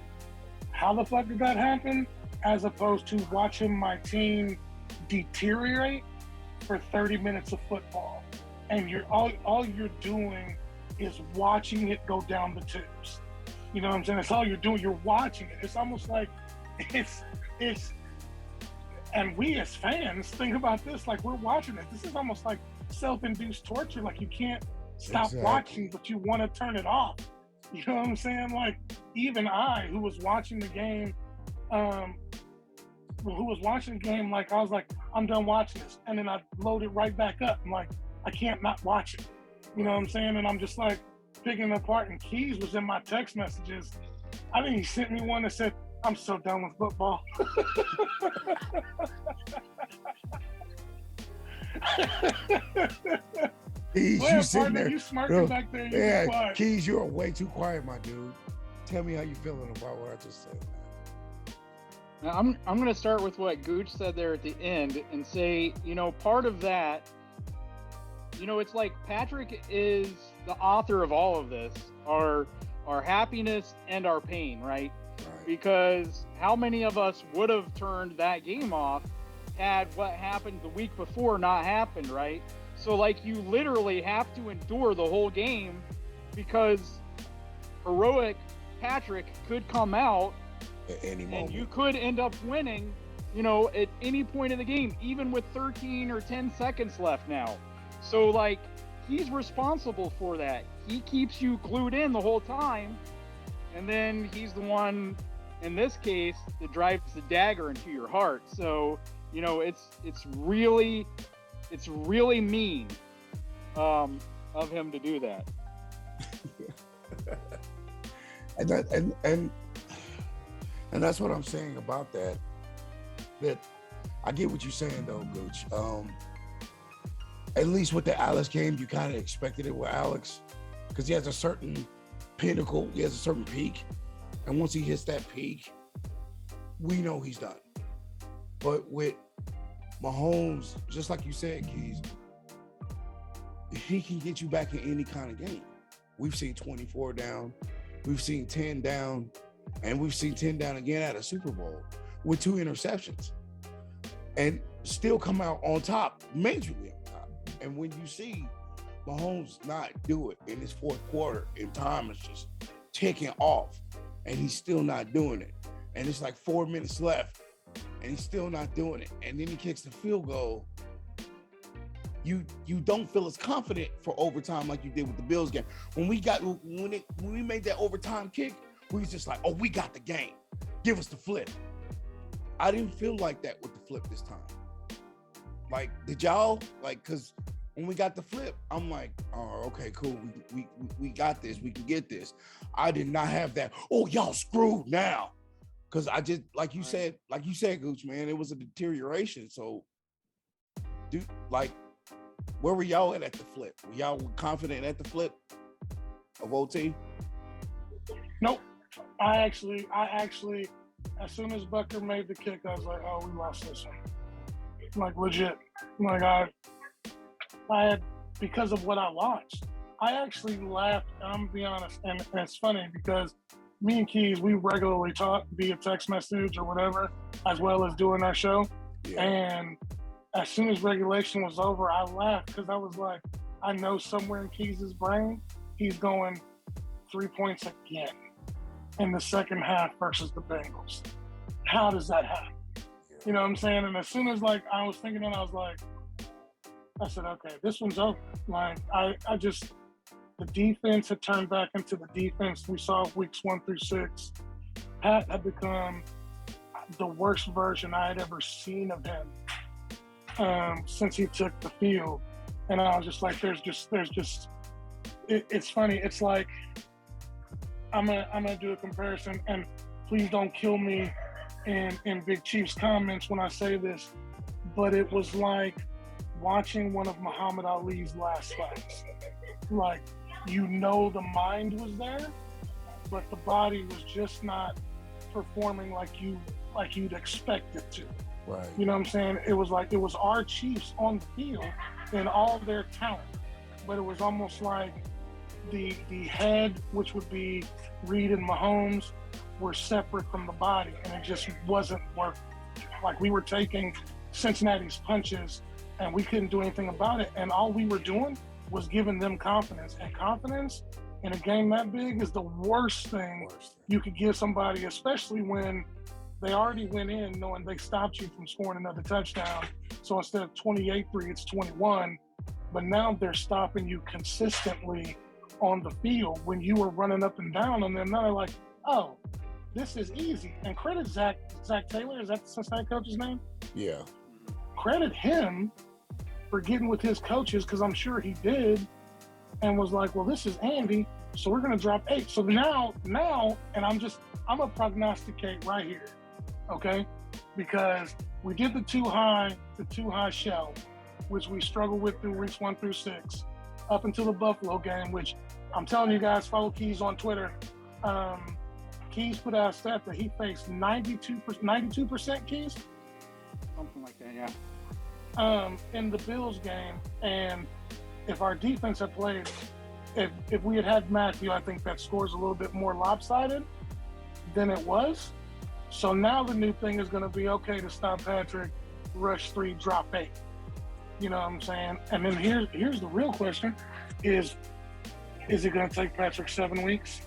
S3: how the fuck did that happen? As opposed to watching my team deteriorate for 30 minutes of football. And all you're doing is watching it go down the tubes. You know what I'm saying? That's all you're doing. You're watching it. It's almost like it's and we as fans think about this like we're watching it. This is almost like self-induced torture. Like you can't stop watching, but you want to turn it off. You know what I'm saying? Like even I, who was watching the game, like I was like, I'm done watching this, and then I load it right back up. I'm like, I can't not watch it. You know what I'm saying? And I'm just like picking it apart. And Keys was in my text messages. I think he sent me one that said, "I'm so done with football."
S1: Keys, you sitting there.
S3: You smirking back there.
S1: Yeah, Keys, you're way too quiet, my dude. Tell me how you feeling about what I just said.
S2: Now, I'm going to start with what Gooch said there at the end and say, part of that, it's like Patrick is the author of all of this, our happiness and our pain, right? Because how many of us would have turned that game off had what happened the week before not happened, right? So like you literally have to endure the whole game because heroic Patrick could come out
S1: at any moment,
S2: and you could end up winning, at any point in the game, even with 13 or 10 seconds left now. So like he's responsible for that. He keeps you glued in the whole time, and then he's the one in this case that drives the dagger into your heart. So it's really mean of him to do that.
S1: and that's what I'm saying about that. That I get what you're saying though, Gooch. At least with the Alex game, you kind of expected it with Alex because he has a certain pinnacle, he has a certain peak, and once he hits that peak, we know he's done. But with Mahomes, just like you said, Keys, he can get you back in any kind of game. We've seen 24 down, we've seen 10 down, and we've seen 10 down again at a Super Bowl with 2 interceptions and still come out on top, majorly on top. And when you see Mahomes not do it in his fourth quarter and time is just ticking off and he's still not doing it, and it's like 4 minutes left and he's still not doing it, and then he kicks the field goal, you don't feel as confident for overtime like you did with the Bills game. When we made that overtime kick, we was just like, oh, we got the game. Give us the flip. I didn't feel like that with the flip this time. Like, did y'all? Like, because when we got the flip, I'm like, oh, okay, cool. We got this. We can get this. I did not have that. Oh, y'all screwed now. Because I just, like you said, Gooch, man, it was a deterioration. So, dude, like, where were y'all at the flip? Were y'all confident at the flip of OT?
S3: Nope. I actually, as soon as Bucker made the kick, I was like, oh, we lost this one. Like, legit. Like, I had, because of what I watched, I actually laughed, and I'm going to be honest, and it's funny because me and Keys, we regularly talk via text message or whatever, as well as doing our show. Yeah. And as soon as regulation was over, I laughed because I was like, I know somewhere in Keys' brain, he's going 3 points again in the second half versus the Bengals. How does that happen? You know what I'm saying? And as soon as like I was thinking that, I said, okay, this one's over. Like I just, the defense had turned back into the defense we saw weeks 1 through 6. Pat had become the worst version I had ever seen of him since he took the field. And I was just like, it's funny. It's like, I'm gonna do a comparison. And please don't kill me in Big Chief's comments when I say this, but it was like watching one of Muhammad Ali's last fights. Like, you know, the mind was there, but the body was just not performing like you'd expect it to.
S1: Right.
S3: You know what I'm saying? It was like, it was our Chiefs on the field in all their talent, but it was almost like the head, which would be Reed and Mahomes, were separate from the body, and it just wasn't working. Like, we were taking Cincinnati's punches and we couldn't do anything about it, and all we were doing was giving them confidence, and confidence in a game that big is the worst thing you could give somebody, especially when they already went in knowing they stopped you from scoring another touchdown. So instead of 28-3, it's 21, but now they're stopping you consistently on the field when you were running up and down on them. Now they're like, oh, this is easy. And credit Zach Taylor, is that the Cincinnati coach's name?
S1: Yeah.
S3: Credit him for getting with his coaches, because I'm sure he did, and was like, well, this is Andy, so we're going to drop 8. So now, and I'm going to prognosticate right here, okay? Because we did the too high shell, which we struggled with through weeks 1 through 6, up until the Buffalo game, which I'm telling you guys, follow Keas on Twitter. Keas put out a stat that he faced 92% Keas?
S2: Something like that, yeah.
S3: In the Bills game, and if our defense had played, if we had Matthew, I think that score's a little bit more lopsided than it was. So now the new thing is going to be, okay, to stop Patrick, rush 3, drop 8. You know what I'm saying? And then here's the real question: is it going to take Patrick 7 weeks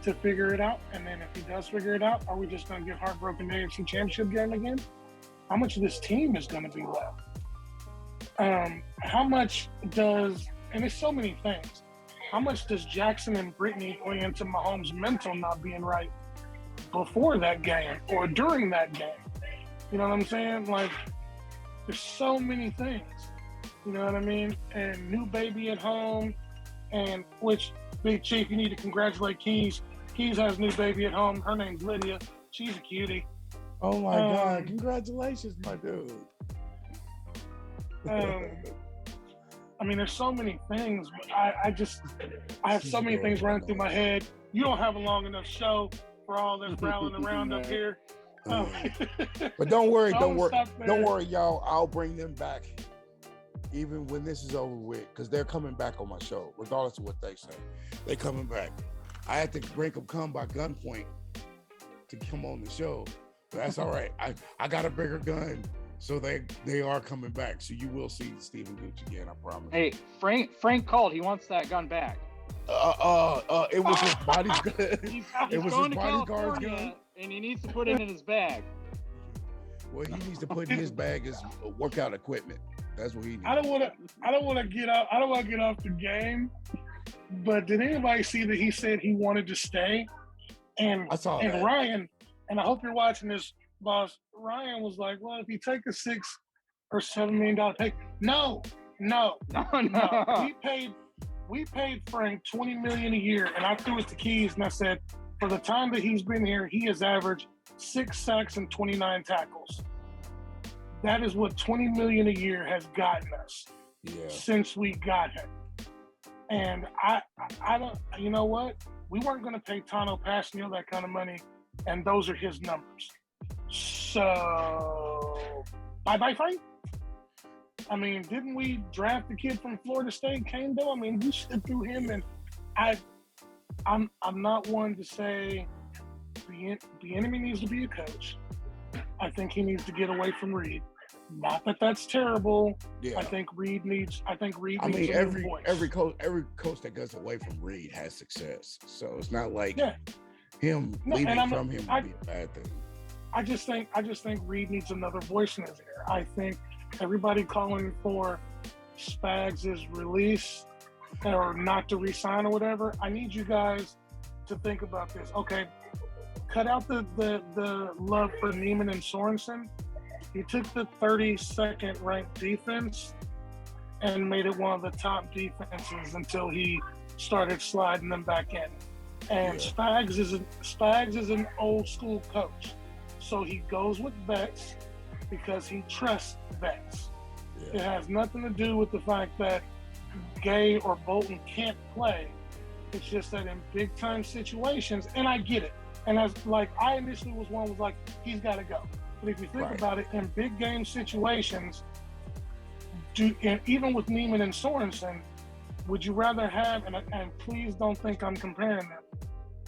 S3: to figure it out? And then if he does figure it out, are we just going to get heartbroken AFC Championship game again? How much of this team is going to be left? How much does, and there's so many things, how much does Jackson and Brittany play into Mahomes' mental not being right before that game or during that game? You know what I'm saying? Like, there's so many things, you know what I mean? And new baby at home, and which, Big Chief, you need to congratulate Keas. Keas has new baby at home. Her name's Lydia. She's a cutie.
S1: Oh my God! Congratulations, my dude.
S3: I mean, there's so many things. But I have so many things running through my head. You don't have a long enough show for all this rattling around up here.
S1: But don't worry, don't worry, y'all. I'll bring them back, even when this is over with, because they're coming back on my show, regardless of what they say. They're coming back. I had to make them come by gunpoint to come on the show. That's all right. I got a bigger gun, so they are coming back. So you will see Steve and Gooch again, I promise.
S2: Hey, Frank called. He wants that gun back.
S1: It was his bodyguard.
S2: It was his bodyguard's gun, and he needs to put it in his bag.
S1: What he needs to put in his bag is workout equipment. That's what he needs.
S3: I don't want to get off the game. But did anybody see that he said he wanted to stay? And
S1: I saw that.
S3: Ryan, and I hope you're watching this, boss. Ryan was like, well, if you take a $6 or $7 million pay, no. We paid Frank $20 million a year, and I threw it to Keas and I said, for the time that he's been here, he has averaged 6 sacks and 29 tackles. That is what $20 million a year has gotten us since we got him. And I don't, you know what? We weren't going to pay Tano Passanio that kind of money, and those are his numbers. So, bye-bye, Frank. I mean, didn't we draft the kid from Florida State, Campbell? I mean, we stood through him, and I'm not one to say the enemy needs to be a coach. I think he needs to get away from Reed. Not that that's terrible.
S1: Yeah.
S3: I think Reed needs. I
S1: mean, every coach that goes away from Reed has success. So it's not like him leaving from him would be a bad thing.
S3: I just think Reed needs another voice in his ear. I think everybody calling for Spags' release or not to resign or whatever. I need you guys to think about this. Okay, cut out the love for Neiman and Sorensen. He took the 32nd ranked defense and made it one of the top defenses until he started sliding them back in. And
S1: Yeah.
S3: Spags is an old school coach, so he goes with vets because he trusts vets. It
S1: Yeah.
S3: has nothing to do with the fact that Gay or Bolton can't play. It's just that in big time situations, and I get it. And as like I initially was like, he's got to go. But if you think
S1: Right.
S3: about it, in big game situations, and even with Neiman and Sorensen, would you rather have, and please don't think I'm comparing them,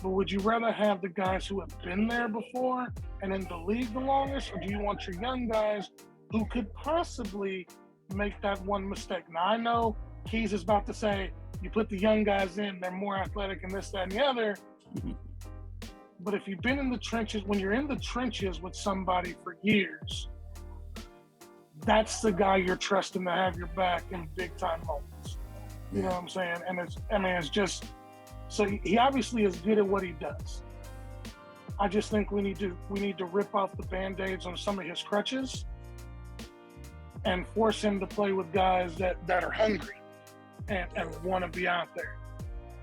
S3: but would you rather have the guys who have been there before and in the league the longest, or do you want your young guys who could possibly make that one mistake? Now, I know Keys is about to say, you put the young guys in, they're more athletic and this, that, and the other. But if you've been in the trenches, when you're in the trenches with somebody for years, that's the guy you're trusting to have your back in big time moments. You know what I'm saying? And it's just, so he obviously is good at what he does. I just think we need to rip off the Band-Aids on some of his crutches and force him to play with guys that are hungry and want to be out there.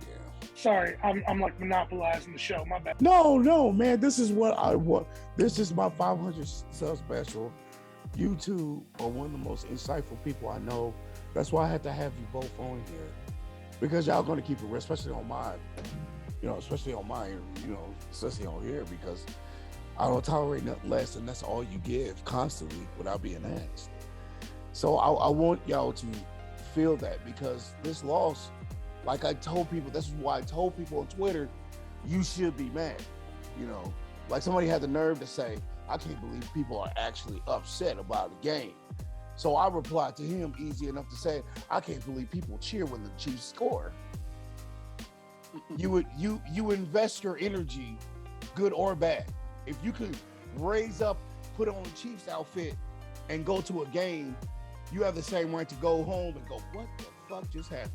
S1: Yeah.
S3: Sorry, I'm like monopolizing the show. My bad.
S1: No, man. This is what I want. This is my 500 sub special. You two are one of the most insightful people I know. That's why I had to have you both on here, because y'all going to keep it real, especially on mine. Especially on mine. Especially on here, because I don't tolerate nothing less, and that's all you give constantly without being asked. So I want y'all to feel that, because this loss, like I told people, this is why I told people on Twitter, you should be mad. Like somebody had the nerve to say, I can't believe people are actually upset about a game. So I replied to him easy enough to say, I can't believe people cheer when the Chiefs score. You invest your energy, good or bad. If you could raise up, put on a Chiefs outfit, and go to a game, you have the same right to go home and go, what the fuck just happened?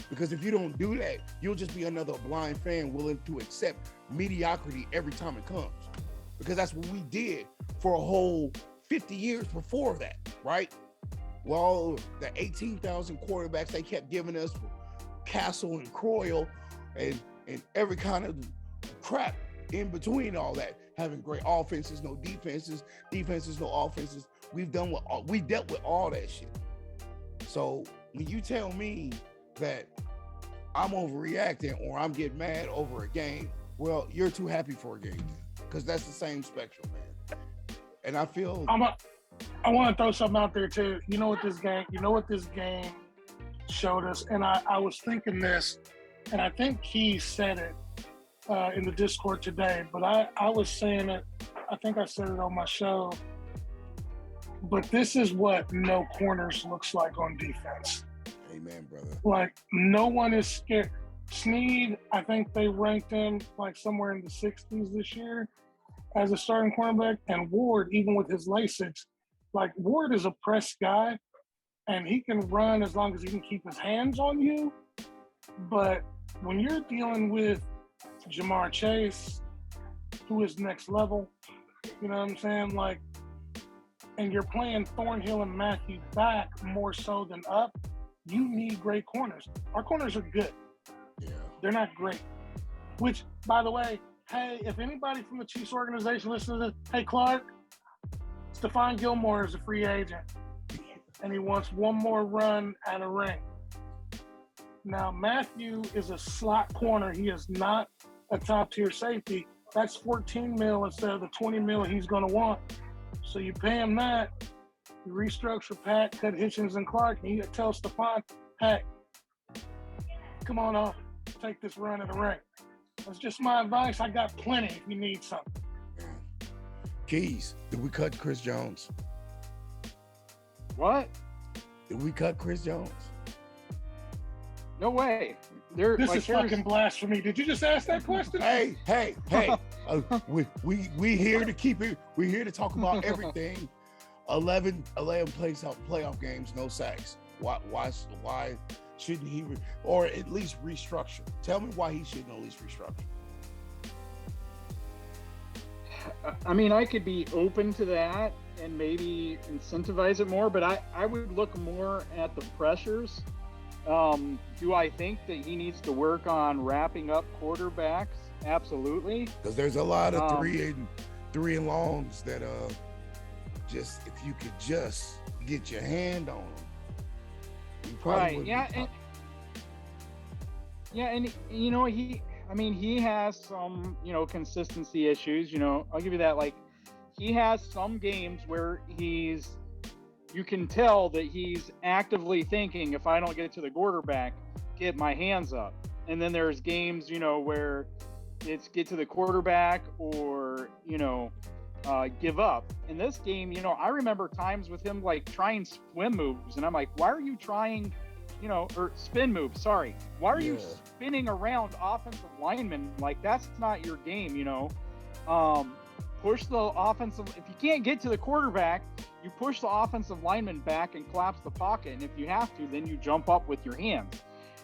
S1: Because if you don't do that, you'll just be another blind fan willing to accept mediocrity every time it comes. Because that's what we did for a whole 50 years before that, right? Well, the 18,000 quarterbacks they kept giving us, Castle and Croyle, and every kind of crap in between all that, having great offenses, no defenses, no offenses. We dealt with all that shit. So when you tell me that I'm overreacting or I'm getting mad over a game, well, you're too happy for a game, because that's the same spectrum, man. And I feel
S3: I want to throw something out there too. You know what this game showed us, and I was thinking this, and I think he said it in the Discord today, but I was saying it, I think I said it on my show, but this is what no corners looks like on defense.
S1: Amen, brother.
S3: Like, no one is scared. Snead, I think they ranked him like somewhere in the 60s this year as a starting cornerback, and Ward, even with his Lasix, like Ward is a press guy, and he can run as long as he can keep his hands on you. But when you're dealing with Jamar Chase, who is next level, you know what I'm saying? Like, and you're playing Thornhill and Matthew back more so than up, you need great corners. Our corners are good.
S1: Yeah.
S3: They're not great. Which, by the way, hey, if anybody from the Chiefs organization listens to this, hey, Clark, Stephon Gilmore is a free agent, and he wants one more run at a ring. Now, Matthew is a slot corner. He is not a top-tier safety. That's $14 million instead of the $20 million he's going to want. So you pay him that, you restructure Pat, cut Hitchens and Clark, and you tell Stephon, hey, come on off, take this run at a ring. That's just my advice. I got plenty if you need something.
S1: Keys, did we cut Chris Jones?
S2: What?
S1: Did we cut Chris Jones?
S2: No way.
S3: This is fucking blasphemy. Did you just ask that question?
S1: Hey. We here to keep it. We're here to talk about everything. 11 playoff games, no sacks. Why shouldn't he, or at least restructure? Tell me why he shouldn't at least restructure.
S2: I mean, I could be open to that and maybe incentivize it more, but I would look more at the pressures Do I think that he needs to work on wrapping up quarterbacks? Absolutely.
S1: Because there's a lot of three and longs that just if you could just get your hand on them, you probably would.
S2: And you know, he has some, you know, consistency issues. You know, I'll give you that. Like, he has some games where you can tell that he's actively thinking, if I don't get to the quarterback, get my hands up. And then there's games, you know, where it's get to the quarterback or, you know, give up. In this game, you know, I remember times with him like trying swim moves, and I'm like, why are you trying, you know, or spin moves? Sorry, why are you spinning around offensive linemen? Like, that's not your game, you know. Push the offensive. If you can't get to the quarterback, you push the offensive lineman back and collapse the pocket. And if you have to, then you jump up with your hands.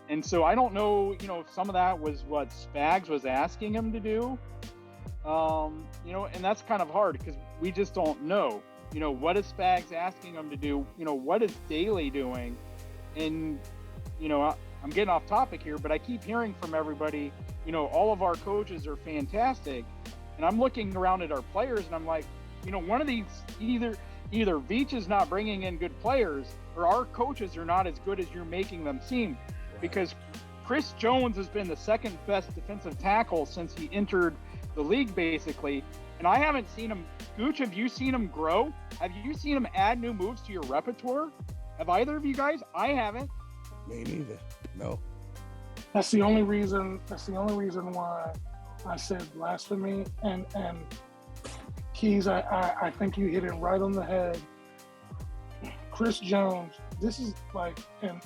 S2: And so I don't know, you know, some of that was what Spags was asking him to do. You know, and that's kind of hard because we just don't know, you know, what is Spags asking him to do? You know, what is Daly doing? And, you know, I'm getting off topic here, but I keep hearing from everybody, you know, all of our coaches are fantastic. And I'm looking around at our players and I'm like, you know, one of these, either Veach is not bringing in good players or our coaches are not as good as you're making them seem. Because Chris Jones has been the second best defensive tackle since he entered the league, basically. And I haven't seen him. Gooch, have you seen him grow? Have you seen him add new moves to your repertoire? Have either of you guys? I haven't.
S1: Me neither. No.
S3: That's the only reason why I said blasphemy. And Keys, I think you hit it right on the head. Chris Jones, this is like, and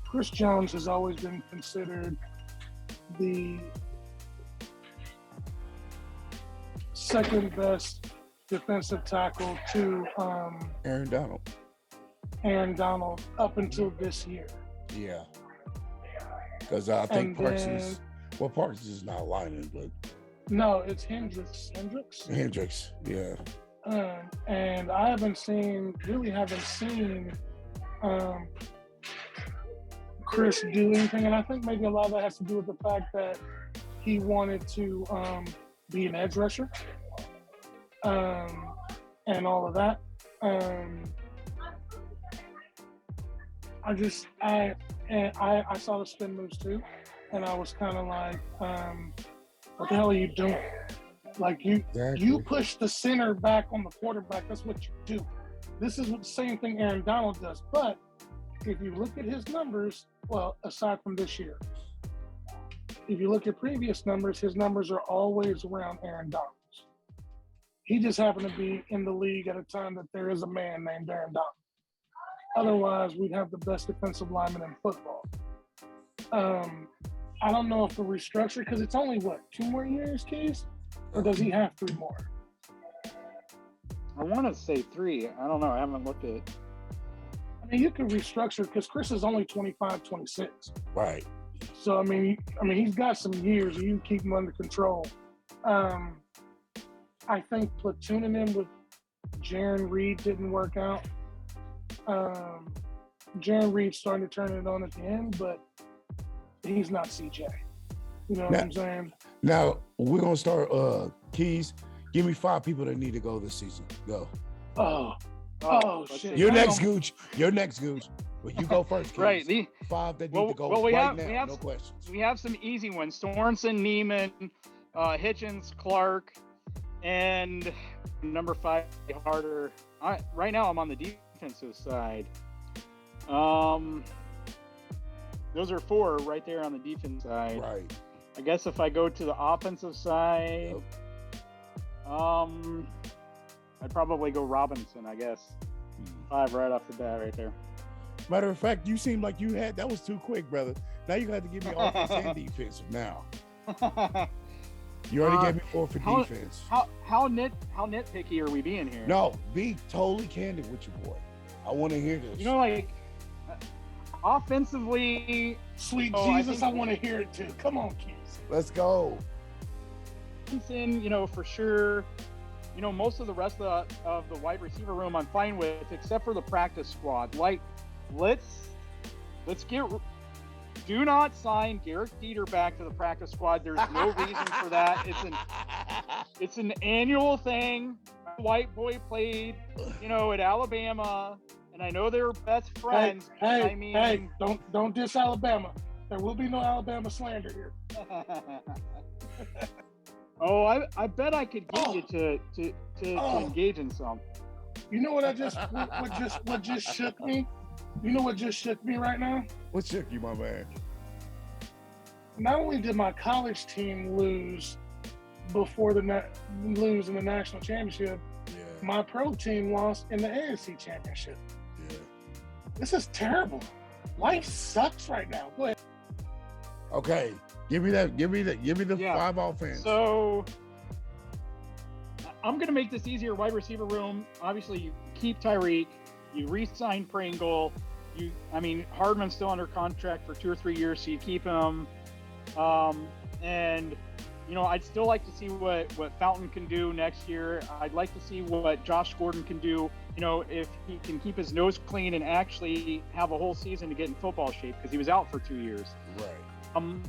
S3: Chris Jones has always been considered the second best defensive tackle to
S1: Aaron
S3: Donald up until this year.
S1: Yeah. Because I think Parsons is not lineman, but
S3: no, it's Hendricks,
S1: yeah.
S3: And I haven't seen Chris do anything, and I think maybe a lot of that has to do with the fact that he wanted to be an edge rusher, and all of that. I saw the spin moves too, and I was kind of like, what the hell are you doing? Like, you push the center back on the quarterback. That's what you do. This is the same thing Aaron Donald does. But if you look at his numbers, well, aside from this year, if you look at previous numbers, his numbers are always around Aaron Donald's. He just happened to be in the league at a time that there is a man named Aaron Donald. Otherwise, we'd have the best defensive lineman in football. I don't know if the restructure, because it's only, 2 more years, Keys? Or does he have 3 more?
S2: I want to say 3. I don't know. I haven't looked at it.
S3: I mean, you can restructure because Chris is only 25, 26.
S1: Right.
S3: So, I mean, he's got some years. You keep him under control. I think platooning him with Jaron Reed didn't work out. Jaron Reed's starting to turn it on at the end, but he's not CJ. You know what I'm saying?
S1: Now, we're going to start, Keys. Give me 5 people that need to go this season. Go.
S3: Oh shit.
S1: You're next, Gooch. Well, you go first, Keys.
S2: Right.
S1: 5 that need to go now. No questions.
S2: We have some easy ones. Sorensen, Neiman, Hitchens, Clark, and number 5, harder. Right now, I'm on the defensive side. Those are 4 right there on the defense side.
S1: Right.
S2: I guess if I go to the offensive side, I'd probably go Robinson, I guess. 5 right off the bat right there.
S1: Matter of fact, you seem like that was too quick, brother. Now you got to give me offense and defense now. You already gave me 4 for defense.
S2: How nitpicky are we being here?
S1: No, be totally candid with your boy. I want to hear this.
S2: You know, like, offensively,
S3: sweet Jesus, I want to hear it too. Come on, Keys.
S1: Let's go.
S2: You know, for sure. You know, most of the rest of the wide receiver room I'm fine with, except for the practice squad. Like, let's Do not sign Garrett Dieter back to the practice squad. There's no reason for that. It's an annual thing. My white boy played, at Alabama, and I know they're best friends.
S3: Hey, don't diss Alabama. There will be no Alabama slander here.
S2: Oh, I bet I could get you to engage in some.
S3: You know what what just shook me? You know what just shook me right now?
S1: What shook you, my man?
S3: Not only did my college team lose before lose in the national championship, my pro team lost in the AFC championship.
S1: Yeah.
S3: This is terrible. Life sucks right now. Go ahead.
S1: Okay. Give me the 5 offense.
S2: So I'm going to make this easier. Wide receiver room. Obviously, you keep Tyreek. You re-sign Pringle. Hardman's still under contract for 2 or 3 years, so you keep him. I'd still like to see what Fountain can do next year. I'd like to see what Josh Gordon can do, if he can keep his nose clean and actually have a whole season to get in football shape, because he was out for 2 years.
S1: Right.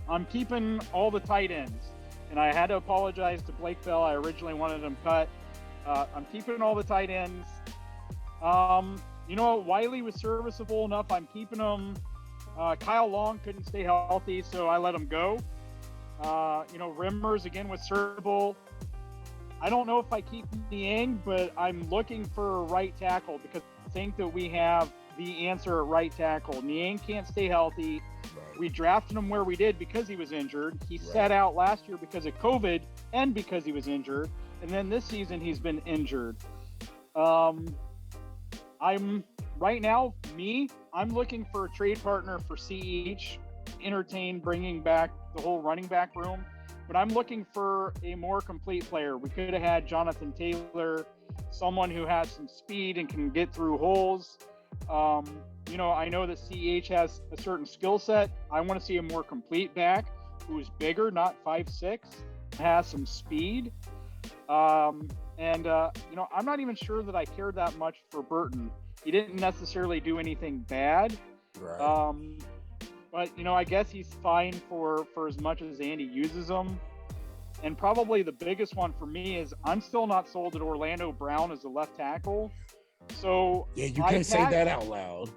S2: I'm keeping all the tight ends, and I had to apologize to Blake Bell. I originally wanted him cut. I'm keeping all the tight ends. Wiley was serviceable enough. I'm keeping him. Kyle Long couldn't stay healthy, so I let him go. Rimmers again was serviceable. I don't know if I keep Niang, but I'm looking for a right tackle because I think that we have the answer at right tackle. Niang can't stay healthy. Right. We drafted him where we did because he was injured. He sat out last year because of COVID and because he was injured. And then this season he's been injured. I'm looking for a trade partner for CEH, entertain bringing back the whole running back room, but I'm looking for a more complete player. We could have had Jonathan Taylor, someone who has some speed and can get through holes. I know that CEH has a certain skill set. I want to see a more complete back who's bigger, not 5'6", has some speed. I'm not even sure that I care that much for Burton. He didn't necessarily do anything bad.
S1: Right.
S2: But I guess he's fine for as much as Andy uses him. And probably the biggest one for me is I'm still not sold at Orlando Brown as a left tackle. So
S1: yeah, you can't say that out loud.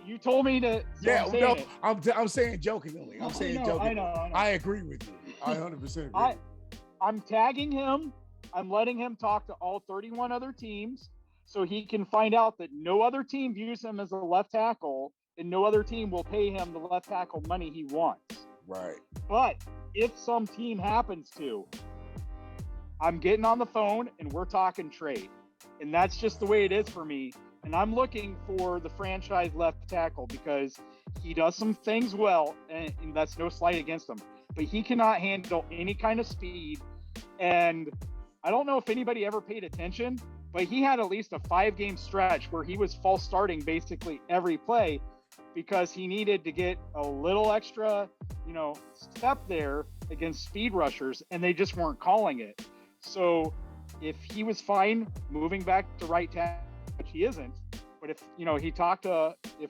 S2: You told me to. So
S1: I'm saying jokingly. I'm saying jokingly. I know. I agree with you. I 100% agree.
S2: I'm tagging him. I'm letting him talk to all 31 other teams so he can find out that no other team views him as a left tackle and no other team will pay him the left tackle money he wants.
S1: Right.
S2: But if some team happens to, I'm getting on the phone and we're talking trade. And that's just the way it is for me. And I'm looking for the franchise left tackle because he does some things well, and that's no slight against him. But he cannot handle any kind of speed. And I don't know if anybody ever paid attention, but he had at least a 5-game stretch where he was false starting basically every play because he needed to get a little extra, step there against speed rushers, and they just weren't calling it. So if he was fine moving back to right tackle, which he isn't, but if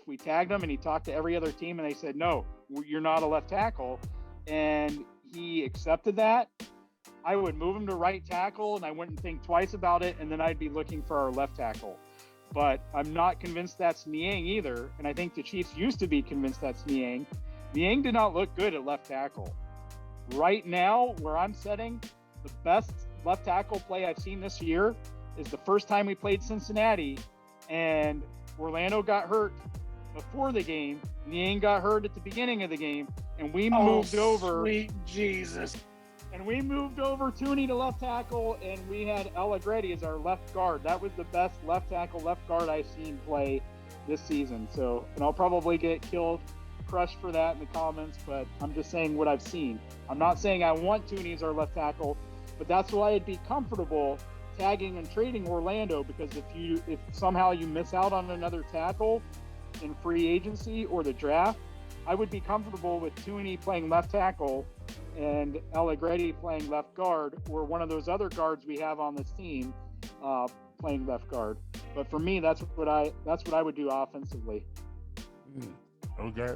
S2: we tagged him and he talked to every other team and they said, no, you're not a left tackle, and he accepted that, I would move him to right tackle and I wouldn't think twice about it, and then I'd be looking for our left tackle. But I'm not convinced that's Niang either, and I think the Chiefs used to be convinced that's Niang. Niang did not look good at left tackle. Right now, where I'm setting, the best left tackle play I've seen this year is the first time we played Cincinnati, and Orlando got hurt before the game. Niang got hurt at the beginning of the game, and we moved over.
S3: Sweet Jesus.
S2: And we moved over Tooney to left tackle, and we had Allegretti as our left guard. That was the best left tackle, left guard I've seen play this season. So, and I'll probably get crushed for that in the comments, but I'm just saying what I've seen. I'm not saying I want Tooney as our left tackle, but that's why I'd be comfortable tagging and trading Orlando, because if somehow you miss out on another tackle in free agency or the draft, I would be comfortable with Tooney playing left tackle and Allegretti playing left guard, or one of those other guards we have on this team playing left guard. But for me, that's what I would do offensively.
S1: Okay.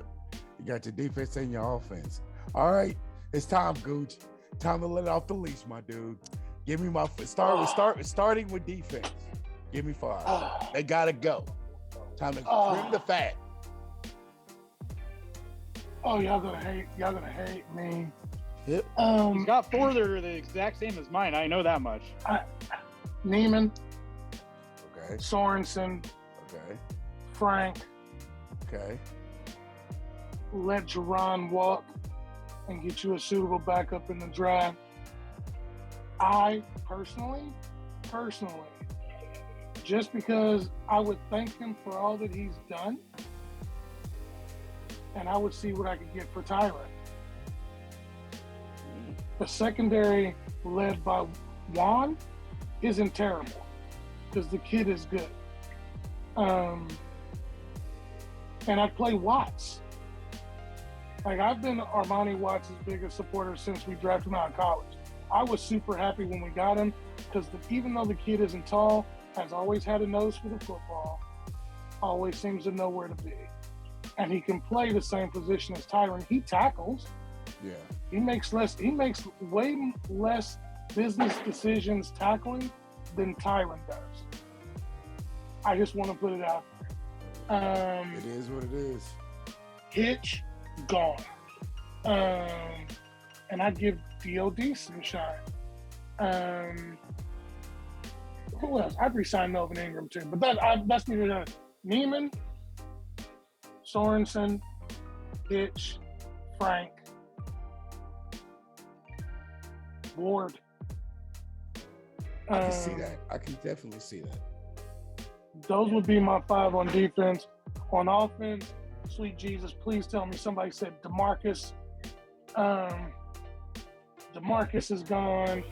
S1: You got your defense and your offense. All right. It's time, Gooch. Time to let off the leash, my dude. Give me my starting with defense. Give me 5. They gotta go. Time to trim the fat.
S3: Oh, y'all gonna hate me.
S1: Yep.
S2: He's got 4 that are the exact same as mine. I know that much.
S3: Neiman,
S1: Okay.
S3: Sorensen,
S1: Okay.
S3: Frank.
S1: Okay.
S3: Let Jerron walk and get you a suitable backup in the draft. I personally, just because I would thank him for all that he's done, and I would see what I could get for Tyron. The secondary led by Juan isn't terrible because the kid is good. And I'd play Watts. Like, I've been Armani Watts' biggest supporter since we drafted him out of college. I was super happy when we got him because even though the kid isn't tall, has always had a nose for the football, always seems to know where to be. And he can play the same position as Tyron. He tackles.
S1: Yeah.
S3: He makes way less business decisions tackling than Tyron does. I just want to put it out there.
S1: It is what it is.
S3: Hitch, gone. And I give DOD some shine. Who else? I'd resign Melvin Ingram too, but that's neither here. Neiman, Sorensen, Hitch, Frank, Ward.
S1: I can see that. I can definitely see that.
S3: Those would be my 5 on defense. On offense, sweet Jesus, please tell me somebody said DeMarcus. DeMarcus is gone.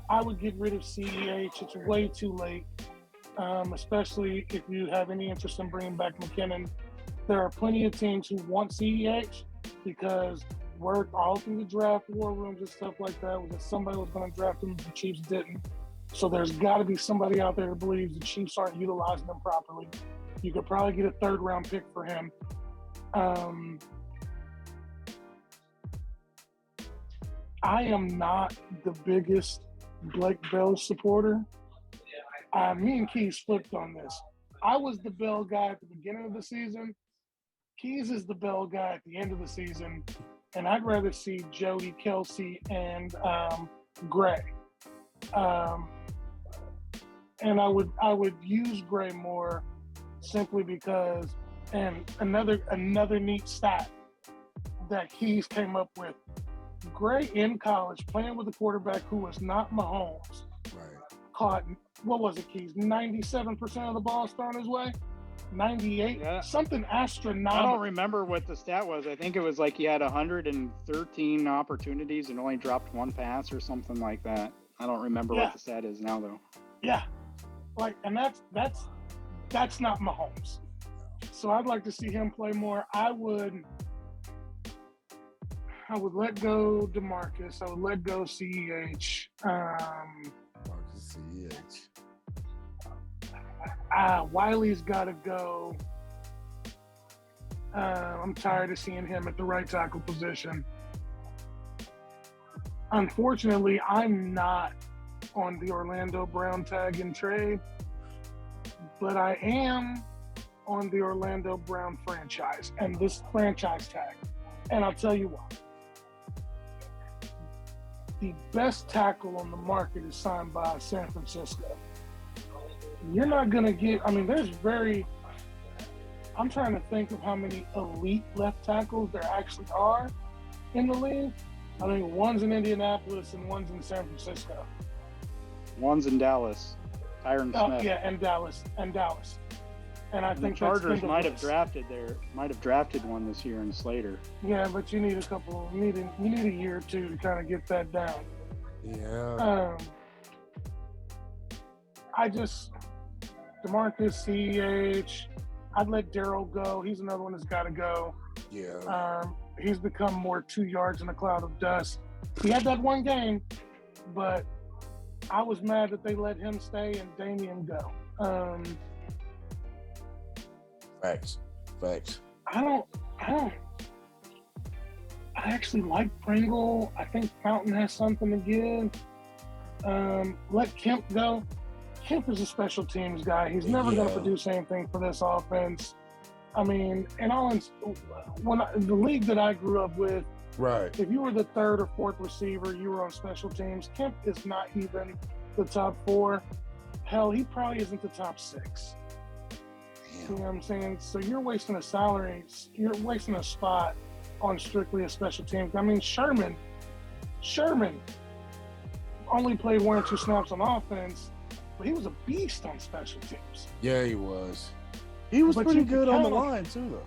S3: I would get rid of CEH. It's way too late, especially if you have any interest in bringing back McKinnon. There are plenty of teams who want CEH because word all through the draft war rooms and stuff like that was that somebody was going to draft him, the Chiefs didn't. So there's got to be somebody out there that believes the Chiefs aren't utilizing them properly. You could probably get a 3rd-round pick for him. I am not the biggest Blake Bell supporter. Me and Keys flipped on this. I was the Bell guy at the beginning of the season. Keys is the Bell guy at the end of the season. And I'd rather see Jody, Kelsey, and Gray. And I would use Gray more simply because, and another neat stat that Keys came up with. Gray in college playing with a quarterback who was not Mahomes, caught, what was it, Keys? 97% of the balls thrown his way? 98?
S2: Yeah.
S3: Something astronomical.
S2: I don't remember what the stat was. I think it was like he had 113 opportunities and only dropped 1 pass or something like that. I don't remember what the stat is now, though.
S3: Yeah. Like, and that's not Mahomes. So I'd like to see him play more. I would let go DeMarcus. I would let go CEH.
S1: Marcus CEH.
S3: Wiley's got to go. I'm tired of seeing him at the right tackle position. Unfortunately, I'm not on the Orlando Brown tag and trade, but I am on the Orlando Brown franchise and this franchise tag. And I'll tell you why. The best tackle on the market is signed by San Francisco. You're not going to get, I'm trying to think of how many elite left tackles there actually are in the league. I think one's in Indianapolis and one's in San Francisco.
S2: One's in Dallas. Tyron Smith.
S3: Yeah, and Dallas. And I think
S2: the Chargers might have drafted one this year in Slater.
S3: Yeah, but you need you need a year or two to kind of get that down.
S1: Yeah.
S3: DeMarcus, CEH, I'd let Darryl go. He's another one that's got to go.
S1: Yeah.
S3: He's become more 2 yards in a cloud of dust. He had that one game, but I was mad that they let him stay and Damian go.
S1: Facts.
S3: I don't I actually like Pringle. I think Fountain has something to give. Let Kemp go. Kemp is a special teams guy. He's never going to produce anything for this offense. I mean, the league that I grew up with,
S1: Right.
S3: if you were the third or fourth receiver, you were on special teams. Kemp is not even the top 4. Hell, he probably isn't the top 6.
S1: Damn.
S3: You know what I'm saying? So you're wasting a salary. You're wasting a spot on strictly a special team. I mean, Sherman only played 1 or 2 snaps on offense, but he was a beast on special teams.
S1: Yeah, he was. He was pretty good on the line too, though.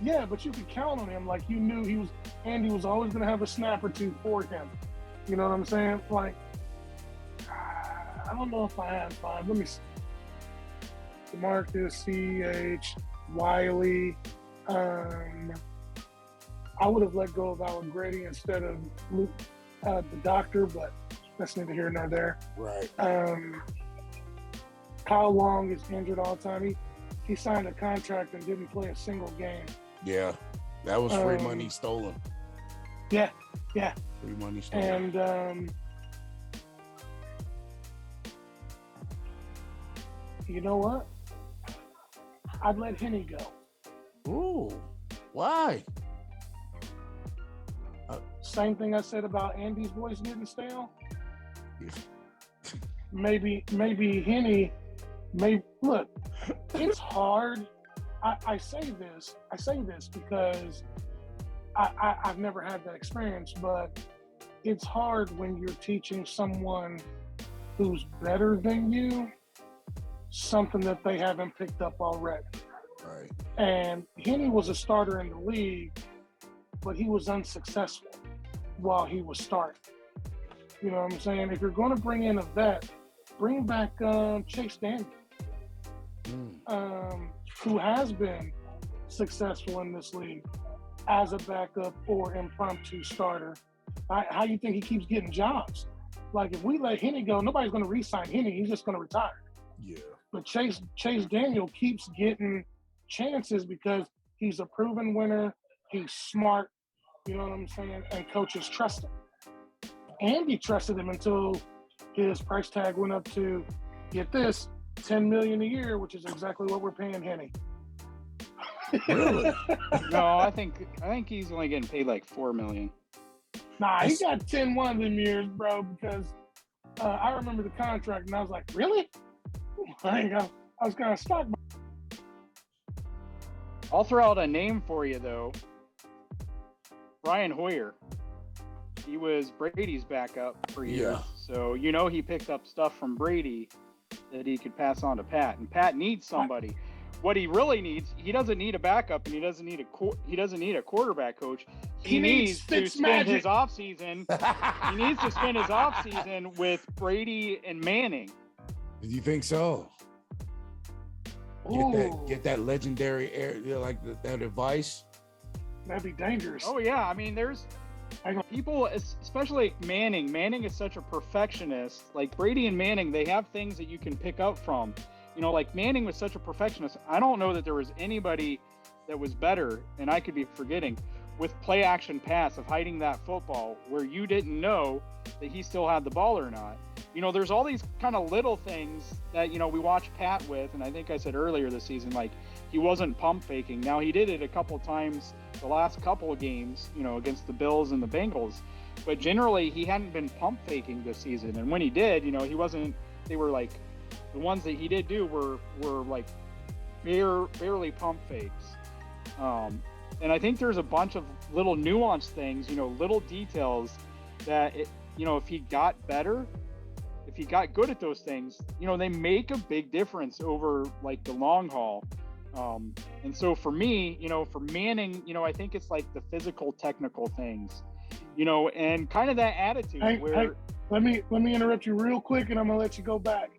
S3: Yeah, but you could count on him. Like, you knew Andy was always going to have a snap or 2 for him. You know what I'm saying? Like, I don't know if I have 5. Let me see. DeMarcus, C.H., Wiley. I would have let go of Alan Grady instead of Luke, the doctor, but that's neither here nor there.
S1: Right.
S3: Kyle Long is injured all the time. He signed a contract and didn't play a single game.
S1: Yeah, that was free money stolen.
S3: Yeah.
S1: Free money stolen.
S3: And you know what? I'd let Henny go.
S1: Ooh, why?
S3: Same thing I said about Andy's voice getting stale. Maybe Henny. Look, it's hard. I say this because I've never had that experience, but it's hard when you're teaching someone who's better than you something that they haven't picked up already.
S1: Right.
S3: And Henny was a starter in the league, but he was unsuccessful while he was starting. You know what I'm saying? If you're going to bring in a vet, bring back Chase Daniel, who has been successful in this league as a backup or impromptu starter. How do you think he keeps getting jobs? Like, if we let Henny go, nobody's going to re-sign Henny. He's just going to retire.
S1: Yeah. But
S3: Chase Daniel keeps getting chances because he's a proven winner. He's smart. You know what I'm saying? And coaches trust him. Andy trusted him until his price tag went up to, get this, $10 million a year, which is exactly what we're paying Henny.
S1: Really?
S2: No, I think he's only getting paid like $4 million.
S3: Nah, he got 10 one of them years, bro, because I remember the contract and I was like, really? I was kind of stuck.
S2: I'll throw out a name for you, though. Brian Hoyer. He was Brady's backup for years.
S1: Yeah.
S2: So, he picked up stuff from Brady that he could pass on to Pat. And Pat needs somebody. What he really needs, he doesn't need a backup, and he doesn't need a quarterback coach. He needs to spend his offseason. He needs to spend his offseason with Brady and Manning.
S1: Do you think so? Get that legendary air, that advice.
S3: That'd be dangerous.
S2: Oh yeah, I mean, there's people, especially Manning. Manning is such a perfectionist. Like Brady and Manning, they have things that you can pick up from. Like Manning was such a perfectionist. I don't know that there was anybody that was better, and I could be forgetting, with play action pass of hiding that football where you didn't know that he still had the ball or not. There's all these kind of little things that, we watch Pat with, and I think I said earlier this season, like he wasn't pump faking. Now he did it a couple times the last couple of games, against the Bills and the Bengals, but generally he hadn't been pump faking this season. And when he did, he wasn't, they were like, the ones that he did do were like barely pump fakes. And I think there's a bunch of little nuanced things, little details that, if he got better, if he got good at those things, they make a big difference over like the long haul. And so for me, for Manning, I think it's like the physical, technical things, and kind of that attitude where.
S3: Let me interrupt you real quick, and I'm gonna let you go back.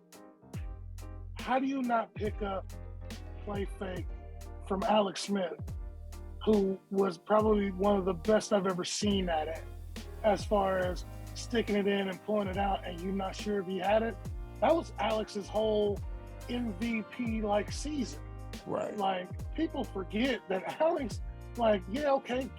S3: How do you not pick up play fake from Alex Smith, who was probably one of the best I've ever seen at it, as far as sticking it in and pulling it out, and you're not sure if he had it? That was Alex's whole MVP like season.
S1: Right.
S3: Like, people forget that Alex Like, yeah, okay,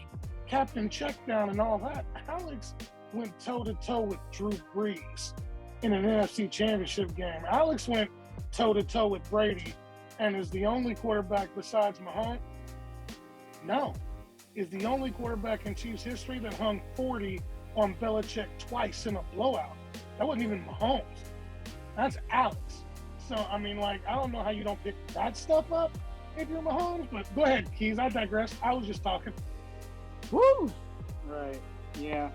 S3: Captain Checkdown and all that. Alex went toe-to-toe with Drew Brees in an NFC Championship game. Alex went toe-to-toe with Brady and is the only quarterback besides Mahomes. No, is the only quarterback in Chiefs history that hung 40 on Belichick twice in a blowout. That wasn't even Mahomes. That's Alex. So, I mean, like, I don't know how you don't pick that stuff up if you're Mahomes, but go ahead, Keys. I digress. I was just talking.
S2: Woo! Right. Yeah.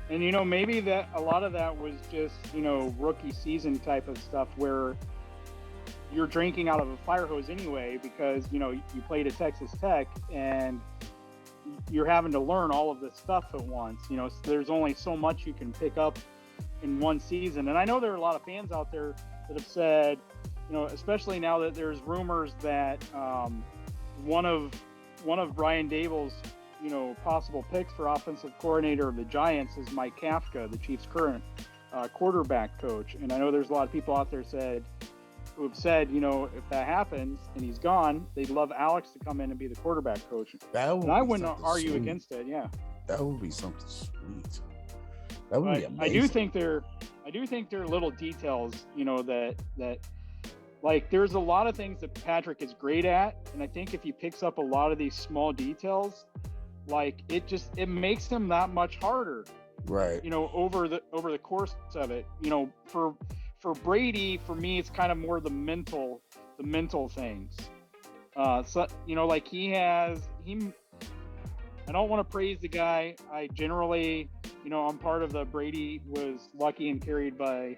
S2: And, maybe that a lot of that was just, rookie season type of stuff where you're drinking out of a fire hose anyway because, you played at Texas Tech and you're having to learn all of this stuff at once. So there's only so much you can pick up in one season. And I know there are a lot of fans out there that have said, especially now that there's rumors that one of Brian Daboll's, possible picks for offensive coordinator of the Giants is Mike Kafka, the Chiefs' current quarterback coach. And I know there's a lot of people out there who have said, if that happens and he's gone, they'd love Alex to come in and be the quarterback coach. And I wouldn't argue against it. Yeah,
S1: that would be something sweet. That would be amazing.
S2: I do think there are little details, that like there's a lot of things that Patrick is great at, and I think if he picks up a lot of these small details, like it makes him that much harder.
S1: Right.
S2: Over the course of it. For Brady, for me, it's kind of more the mental things. So like I don't want to praise the guy. I generally, I'm part of the Brady was lucky and carried by,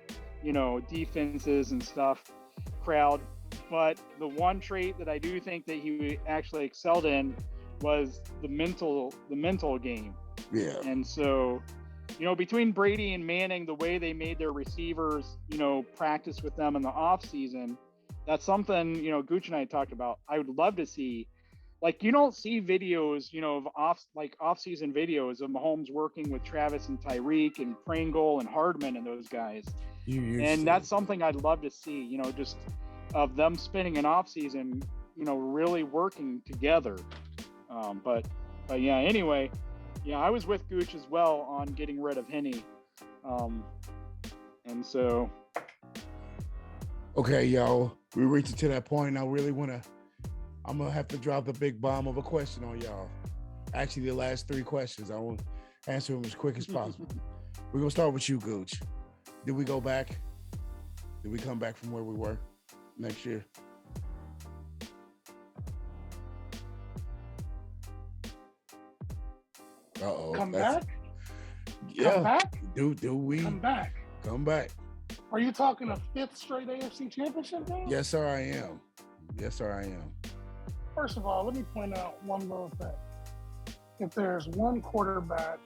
S2: defenses and stuff crowd. But the one trait that I do think that he actually excelled in was the mental game.
S1: Yeah.
S2: And so, between Brady and Manning, the way they made their receivers, practice with them in the off season, that's something, Gooch and I talked about. I would love to see. Like, you don't see videos, of off-season videos of Mahomes working with Travis and Tyreek and Pringle and Hardman and those guys. And that's something I'd love to see, just of them spending an off-season, really working together. But yeah, anyway, yeah, I was with Gooch as well on getting rid of Henne. And so.
S1: Okay, y'all, we reached to that point. I really want to. I'm going to have to drop the big bomb of a question on y'all. Actually, the last 3 questions. I want to answer them as quick as possible. We're going to start with you, Gooch. Did we go back? Did we come back from where we were next year? Uh-oh.
S3: Come back?
S1: Yeah.
S3: Come back?
S1: Do we?
S3: Come back.
S1: Come back.
S3: Are you talking a 5th straight AFC Championship game?
S1: Yes, sir, I am. Yes, sir, I am.
S3: First of all, let me point out one little thing. If there's one quarterback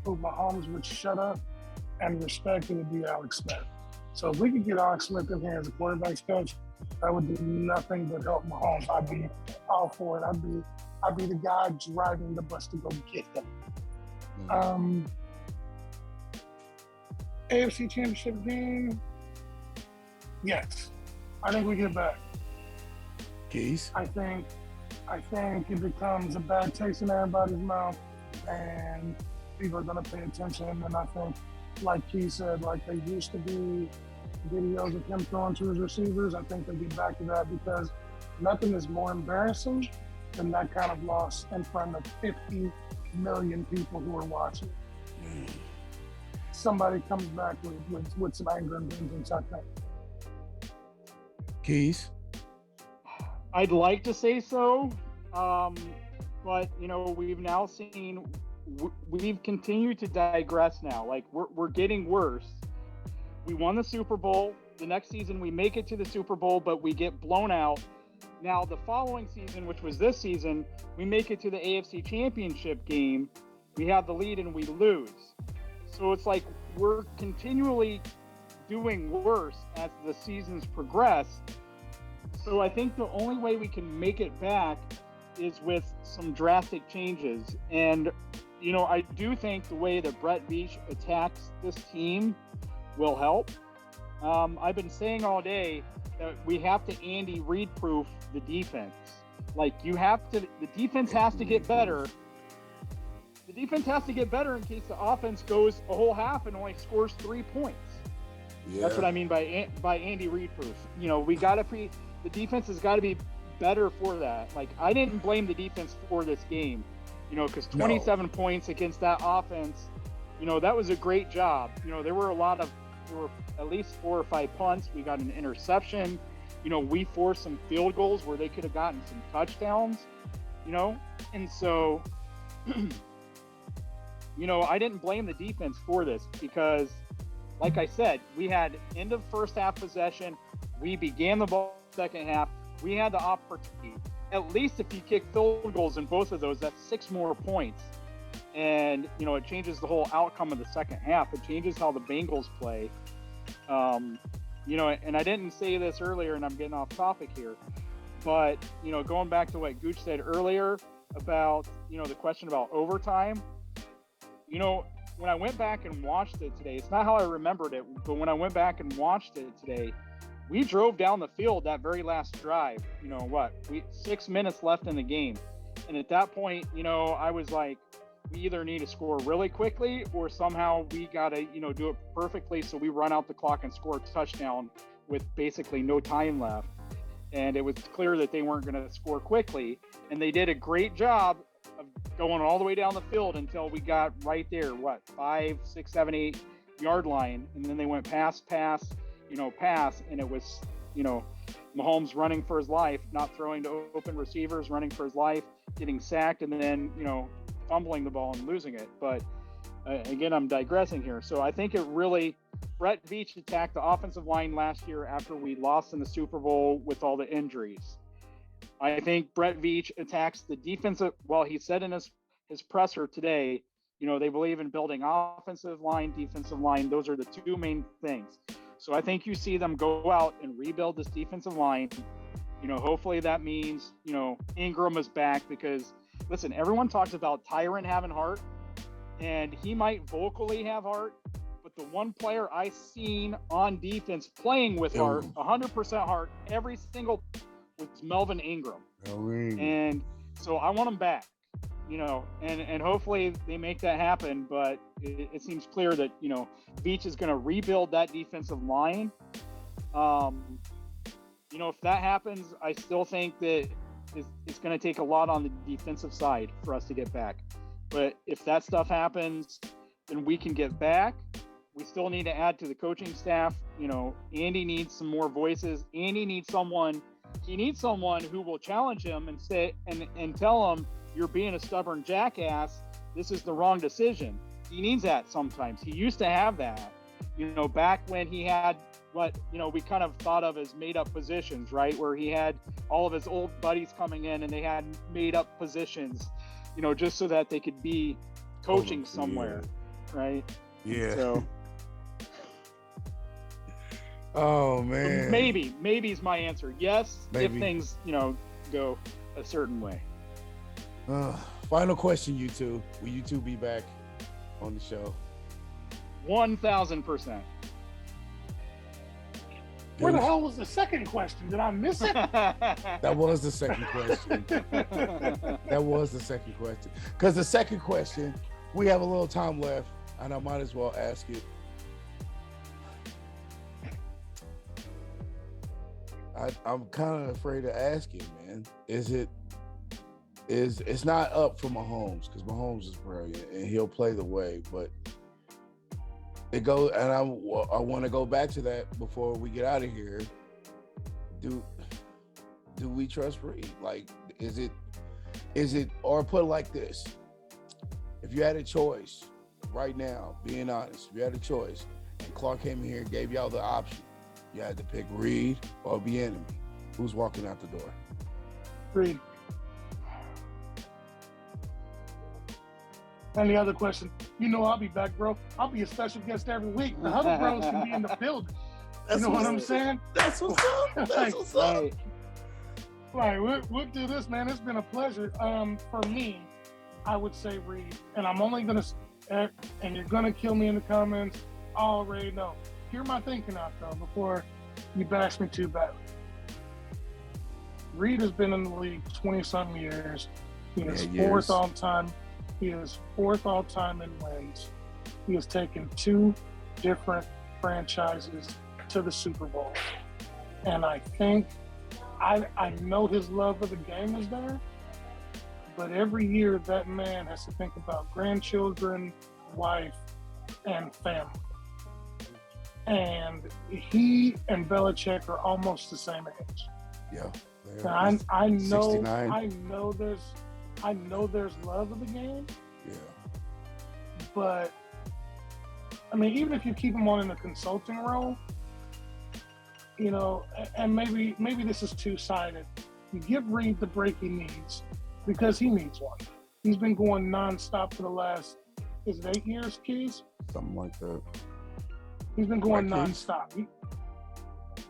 S3: who Mahomes would shut up and respect, it would be Alex Smith. So if we could get Alex Smith in here as a quarterback's coach, that would do nothing but help Mahomes. I'd be all for it. I'd be the guy driving the bus to go get them. AFC Championship game, yes. I think we get back.
S1: Keys?
S3: I think it becomes a bad taste in everybody's mouth, and people are going to pay attention. And I think, like Keys said, like they used to be videos of him throwing to his receivers. I think they get back to that because nothing is more embarrassing than that kind of loss in front of 50 million people who are watching. Somebody comes back with some anger and vengeance, I think.
S1: Keys?
S2: I'd like to say so, but we've now seen we've continued to digress now. Like we're getting worse. We won the Super Bowl. The next season we make it to the Super Bowl, but we get blown out. Now the following season, which was this season, we make it to the AFC Championship game. We have the lead and we lose. So it's like we're continually doing worse as the seasons progress. So I think the only way we can make it back is with some drastic changes. And, I do think the way that Brett Veach attacks this team will help. I've been saying all day that we have to Andy Reid-proof the defense. Like the defense has to get better. The defense has to get better in case the offense goes a whole half and only scores 3 points.
S1: Yeah.
S2: That's what I mean by Andy Reid proof. The defense has got to be better for that. Like, I didn't blame the defense for this game, because 27 points against that offense, that was a great job. There were at least 4 or 5 punts. We got an interception. We forced some field goals where they could have gotten some touchdowns, and so, I didn't blame the defense for this because, like I said, we had end of first half possession. We began the ball second half. We had the opportunity. At least if you kick field goals in both of those, that's 6 more points. And, it changes the whole outcome of the second half. It changes how the Bengals play. And I didn't say this earlier, and I'm getting off topic here, but, going back to what Gooch said earlier about, the question about overtime, when I went back and watched it today, it's not how I remembered it, but when I went back and watched it today, we drove down the field that very last drive. 6 minutes left in the game. And at that point, I was like, we either need to score really quickly or somehow we got to, do it perfectly so we run out the clock and score a touchdown with basically no time left. And it was clear that they weren't going to score quickly. And they did a great job of going all the way down the field until we got right there, 5, 6, 7, 8 yard line. And then they went pass, and it was, Mahomes running for his life, not throwing to open receivers, running for his life, getting sacked, and then, fumbling the ball and losing it. But again, I'm digressing here. So I think Brett Veach attacked the offensive line last year after we lost in the Super Bowl with all the injuries. I think Brett Veach attacks the defensive. Well, he said in his presser today, they believe in building offensive line, defensive line. Those are the 2 main things. So I think you see them go out and rebuild this defensive line. Hopefully that means, Ingram is back because, listen, everyone talks about Tyron having heart, and he might vocally have heart, but the one player I seen on defense playing with heart, 100% heart, every single was Melvin Ingram. And so I want him back, and hopefully they make that happen. But it seems clear that, Veach is going to rebuild that defensive line. If that happens, I still think that it's going to take a lot on the defensive side for us to get back. But if that stuff happens, then we can get back. We still need to add to the coaching staff. Andy needs some more voices. Andy needs someone. He needs someone who will challenge him and say and tell him, you're being a stubborn jackass. This is the wrong decision. He needs that sometimes. He used to have that, back when he had what, we kind of thought of as made up positions, right? Where he had all of his old buddies coming in and they had made up positions, just so that they could be coaching somewhere, right?
S1: Yeah.
S2: So.
S1: Oh man.
S2: Maybe is my answer. Yes,
S1: Maybe.
S2: If things, go a certain way.
S1: Final question, you two. Will you two be back on the show?
S2: 1,000%.
S3: Where the hell was the second question? Did I miss it?
S1: That was the second question. That was the second question. Because the second question, we have a little time left, and I might as well ask it. I'm kind of afraid to ask it, man. It's not up for Mahomes, because Mahomes is brilliant and he'll play the way, but it goes, and I want to go back to that before we get out of here. Do we trust Reid? Like, is it, or put it like this: if you had a choice right now, being honest, if you had a choice, and Clark came in here and gave y'all the option, you had to pick Reid or Bieniemy. Who's walking out the door?
S3: Reid. And the other question, I'll be back, bro. I'll be a special guest every week. The other bros can be in the building. You know what I'm saying?
S1: That's what's up. That's what's up.
S3: Right, we'll do this, man. It's been a pleasure. For me, I would say Reid. And I'm only going to, and you're going to kill me in the comments. I already know. Hear my thinking out, though, before you bash me too badly. Reed has been in the league 20-some years. He is
S1: Yeah,
S3: fourth
S1: years.
S3: all time. He is fourth all time in wins. He has taken 2 different franchises to the Super Bowl. And I think, I know his love of the game is there, but every year that man has to think about grandchildren, wife, and family. And he and Belichick are almost the same age.
S1: Yeah.
S3: Now, I know
S1: 69.
S3: I know there's love of the game,
S1: Yeah.
S3: but I mean, even if you keep him on in a consulting role, you know, and maybe this is two-sided. You give Reed the break he needs because he needs one. He's been going nonstop for the last, is it 8 years, Keys?
S1: Something like that.
S3: He's been going
S1: Right, Keys?
S3: nonstop.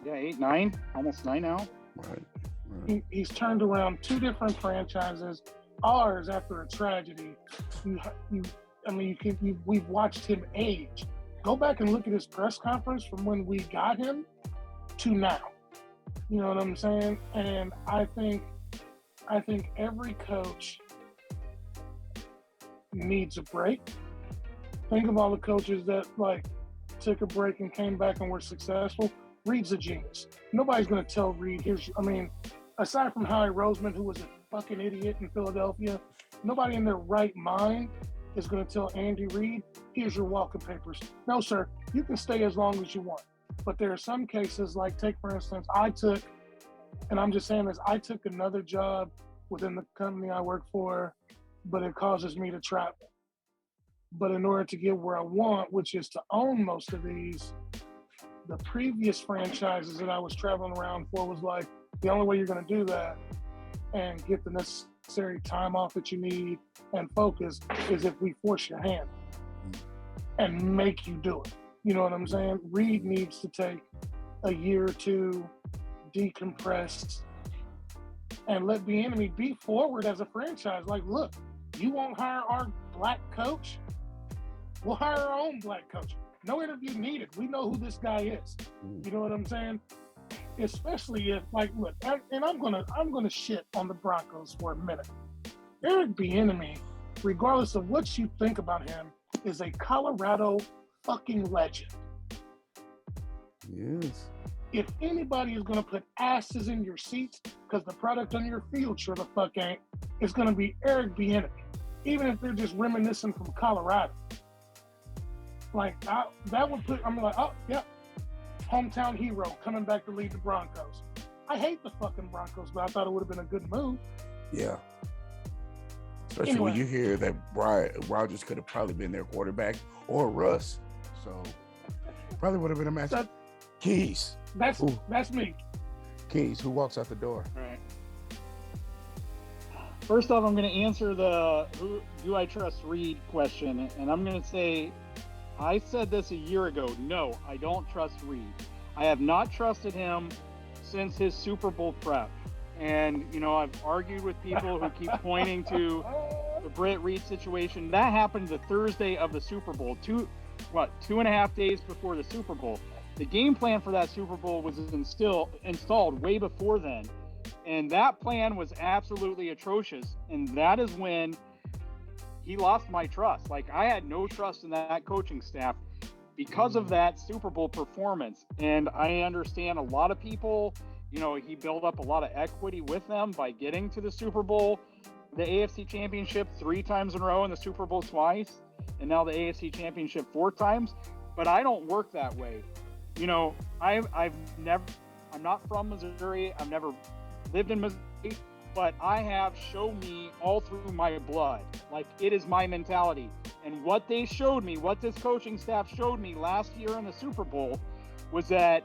S2: Yeah, 8, 9, almost 9 now.
S1: Right.
S3: He's turned around 2 different franchises. Ours after a tragedy. We've watched him age. Go back and look at his press conference from when we got him to now. You know what I'm saying? And I think every coach needs a break. Think of all the coaches that like took a break and came back and were successful. Reed's a genius. Nobody's going to tell Reed, aside from Howie Roseman, who was a fucking idiot in Philadelphia, nobody in their right mind is going to tell Andy Reid, here's your walking papers. No, sir, you can stay as long as you want. But there are some cases, like take, for instance, I took another job within the company I work for, but it causes me to travel. But in order to get where I want, which is to own most of these, the previous franchises that I was traveling around for was like, the only way you're going to do that and get the necessary time off that you need and focus is if we force your hand and make you do it. You know what I'm saying? Reed needs to take a year or two, decompress, and let the enemy be forward as a franchise. Like, look, you won't hire our black coach? We'll hire our own black coach. No interview needed. We know who this guy is. You know what I'm saying? Especially if, like, look, and I'm gonna shit on the Broncos for a minute. Eric Bieniemy, regardless of what you think about him, is a Colorado fucking legend.
S1: Yes.
S3: If anybody is gonna put asses in your seats because the product on your field sure the fuck ain't, it's gonna be Eric Bieniemy, even if they're just reminiscing from Colorado. Like that would put. I'm like, oh yeah, hometown hero coming back to lead the Broncos. I hate the fucking Broncos, but I thought it would have been a good move.
S1: Yeah. Especially when you hear that Rodgers could have probably been their quarterback or Russ. So probably would have been a match. Keys.
S3: That's me.
S1: Keys, who walks out the door?
S2: All right. First off, I'm going to answer the who do I trust Reed question, and I'm going to say I said this a year ago. No, I don't trust Reed. I have not trusted him since his Super Bowl prep. And, you know, I've argued with people who keep pointing to the Britt Reed situation. That happened the Thursday of the Super Bowl, 2.5 days before the Super Bowl. The game plan for that Super Bowl was installed way before then. And that plan was absolutely atrocious. And that is when he lost my trust. Like, I had no trust in that coaching staff because of that Super Bowl performance. And I understand a lot of people, you know, he built up a lot of equity with them by getting to the Super Bowl, the AFC Championship 3 times in a row and the Super Bowl twice, and now the AFC Championship 4 times. But I don't work that way. You know, I'm not from Missouri. I've never lived in Missouri, but I have shown me all through my blood. Like, it is my mentality. And what they showed me, what this coaching staff showed me last year in the Super Bowl was that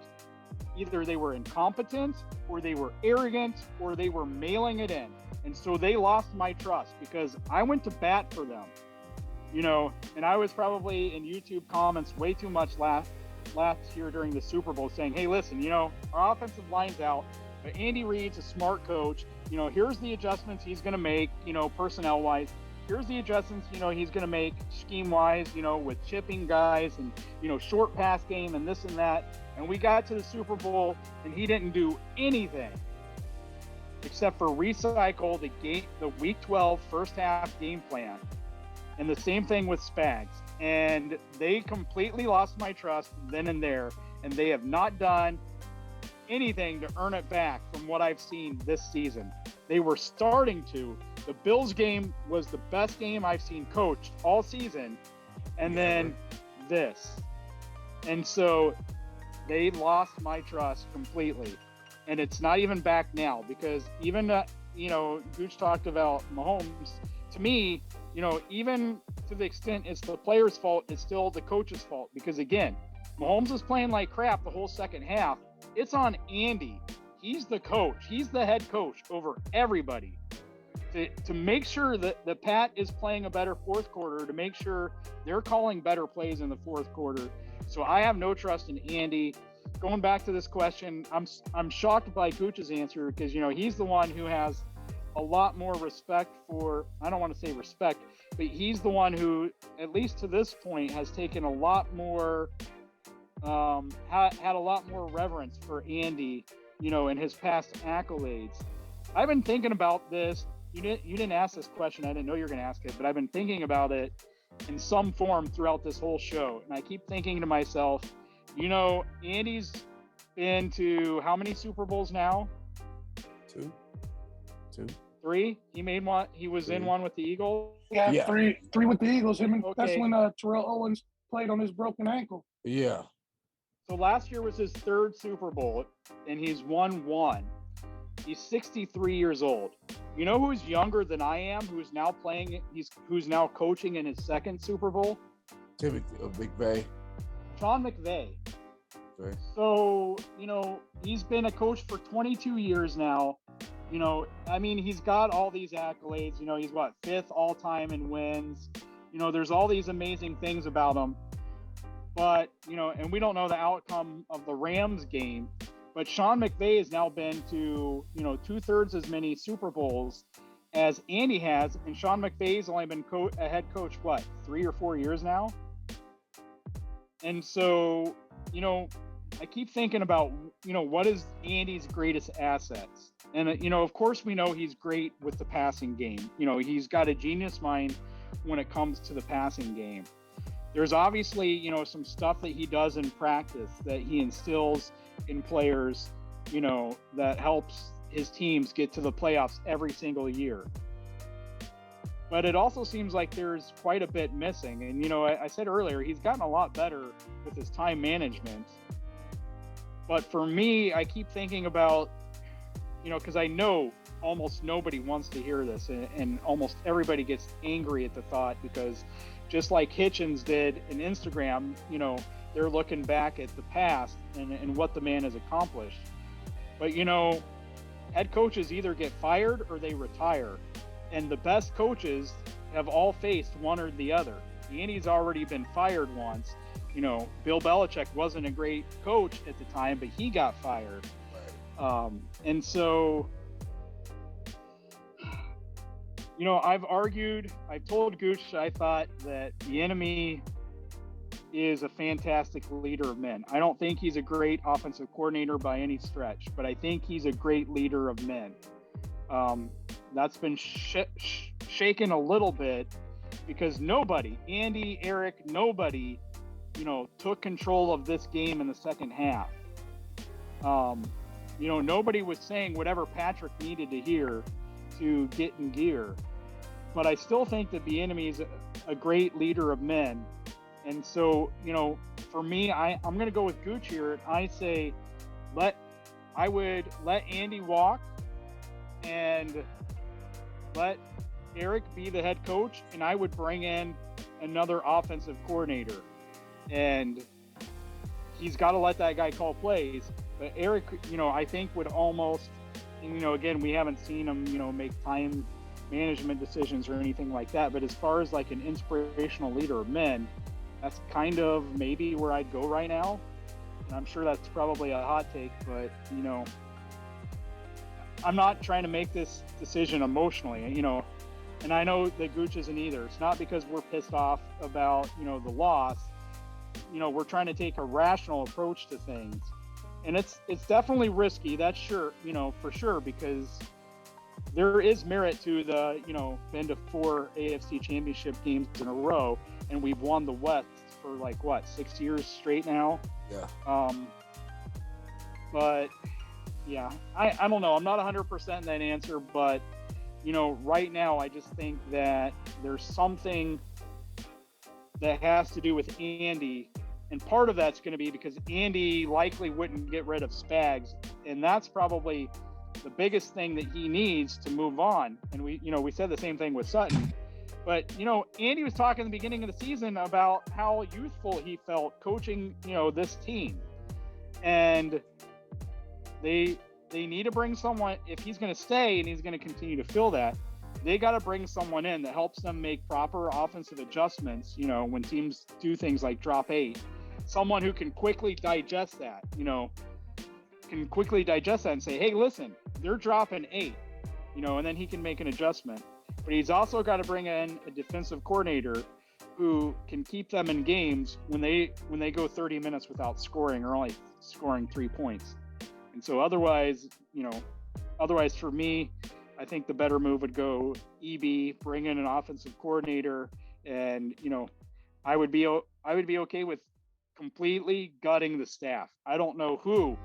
S2: either they were incompetent or they were arrogant or they were mailing it in. And so they lost my trust because I went to bat for them, you know, and I was probably in YouTube comments way too much last year during the Super Bowl saying, hey, listen, you know, our offensive line's out, but Andy Reid's a smart coach. You know, here's the adjustments he's going to make, you know, personnel-wise. Here's the adjustments, you know, he's going to make scheme-wise, you know, with chipping guys and, you know, short pass game and this and that. And we got to the Super Bowl and he didn't do anything. except for recycle the week 12 first half game plan. And the same thing with Spags. And they completely lost my trust then and there. And they have not done anything to earn it back from what I've seen this season. They were starting to. The Bills game was the best game I've seen coached all season. And then this. And so they lost my trust completely. And it's not even back now, because even, Gooch talked about Mahomes. To me, even to the extent it's the player's fault, it's still the coach's fault. Because again, Mahomes is playing like crap the whole second half. It's on Andy. He's the coach. He's the head coach over everybody. To make sure that Pat is playing a better fourth quarter, to make sure they're calling better plays in the fourth quarter. So I have no trust in Andy. Going back to this question, I'm shocked by Gooch's answer, because he's the one who has a lot more respect for, I don't want to say respect, but he's the one who, at least to this point, has taken a lot more, had a lot more reverence for Andy, in his past accolades. I've been thinking about this. You didn't ask this question. I didn't know you were going to ask it, but I've been thinking about it in some form throughout this whole show. And I keep thinking to myself, Andy's been to how many Super Bowls now?
S1: Two.
S2: 3. He made one. He was in one with the Eagles.
S3: Yeah. Three with the Eagles. That's
S2: Okay.
S3: when Terrell Owens played on his broken ankle.
S1: Yeah.
S2: So last year was his 3rd Super Bowl, and he's won 1. He's 63 years old. You know who's younger than I am, who's now playing, who's now coaching in his 2nd Super Bowl?
S1: Timothy McVay.
S2: Sean McVay.
S1: Okay.
S2: So, he's been a coach for 22 years now. He's got all these accolades. He's 5th all time in wins. There's all these amazing things about him. But, and we don't know the outcome of the Rams game. But Sean McVay has now been to, 2/3 as many Super Bowls as Andy has. And Sean McVay's only been a head coach, 3 or 4 years now? And so, I keep thinking about, what is Andy's greatest assets? And, of course, we know he's great with the passing game. He's got a genius mind when it comes to the passing game. There's obviously, some stuff that he does in practice that he instills in players, that helps his teams get to the playoffs every single year. But it also seems like there's quite a bit missing. And, I said earlier, he's gotten a lot better with his time management. But for me, I keep thinking about, because I know almost nobody wants to hear this, and almost everybody gets angry at the thought, because just like Hitchens did in Instagram, they're looking back at the past and what the man has accomplished. But, head coaches either get fired or they retire. And the best coaches have all faced one or the other. Andy's already been fired once. Bill Belichick wasn't a great coach at the time, but he got fired. And so, I've told Gooch I thought that the enemy is a fantastic leader of men. I don't think he's a great offensive coordinator by any stretch, but I think he's a great leader of men. That's been shaken a little bit because nobody, Andy, Eric, nobody, took control of this game in the second half. Nobody was saying whatever Patrick needed to hear to get in gear. But I still think that the enemy is a great leader of men. And so, for me, I'm going to go with Gooch here. I say, I would let Andy walk and let Eric be the head coach, and I would bring in another offensive coordinator. And he's got to let that guy call plays. But Eric, I think would almost, again, we haven't seen him, make time management decisions or anything like that. But as far as like an inspirational leader of men, that's kind of maybe where I'd go right now. And I'm sure that's probably a hot take, but, I'm not trying to make this decision emotionally, and I know that Gooch isn't either. It's not because we're pissed off about, the loss. We're trying to take a rational approach to things. And it's definitely risky, that's sure, for sure, because, there is merit to the, been to 4 AFC championship games in a row, and we've won the West for 6 years straight now.
S1: Yeah.
S2: But yeah, I don't know. I'm not 100% in that answer, but right now I just think that there's something that has to do with Andy, and part of that's going to be because Andy likely wouldn't get rid of Spags, and that's probably the biggest thing that he needs to move on. And we said the same thing with Sutton, but Andy was talking at the beginning of the season about how youthful he felt coaching this team, and they need to bring someone. If he's going to stay and he's going to continue to fill that, they got to bring someone in that helps them make proper offensive adjustments, when teams do things like drop 8. Someone who can quickly digest that, and say, hey, listen, they're dropping 8, and then he can make an adjustment. But he's also got to bring in a defensive coordinator who can keep them in games when they go 30 minutes without scoring or only scoring 3 points. And so otherwise for me, I think the better move would go EB, bring in an offensive coordinator, and I would be okay with completely gutting the staff. I don't know who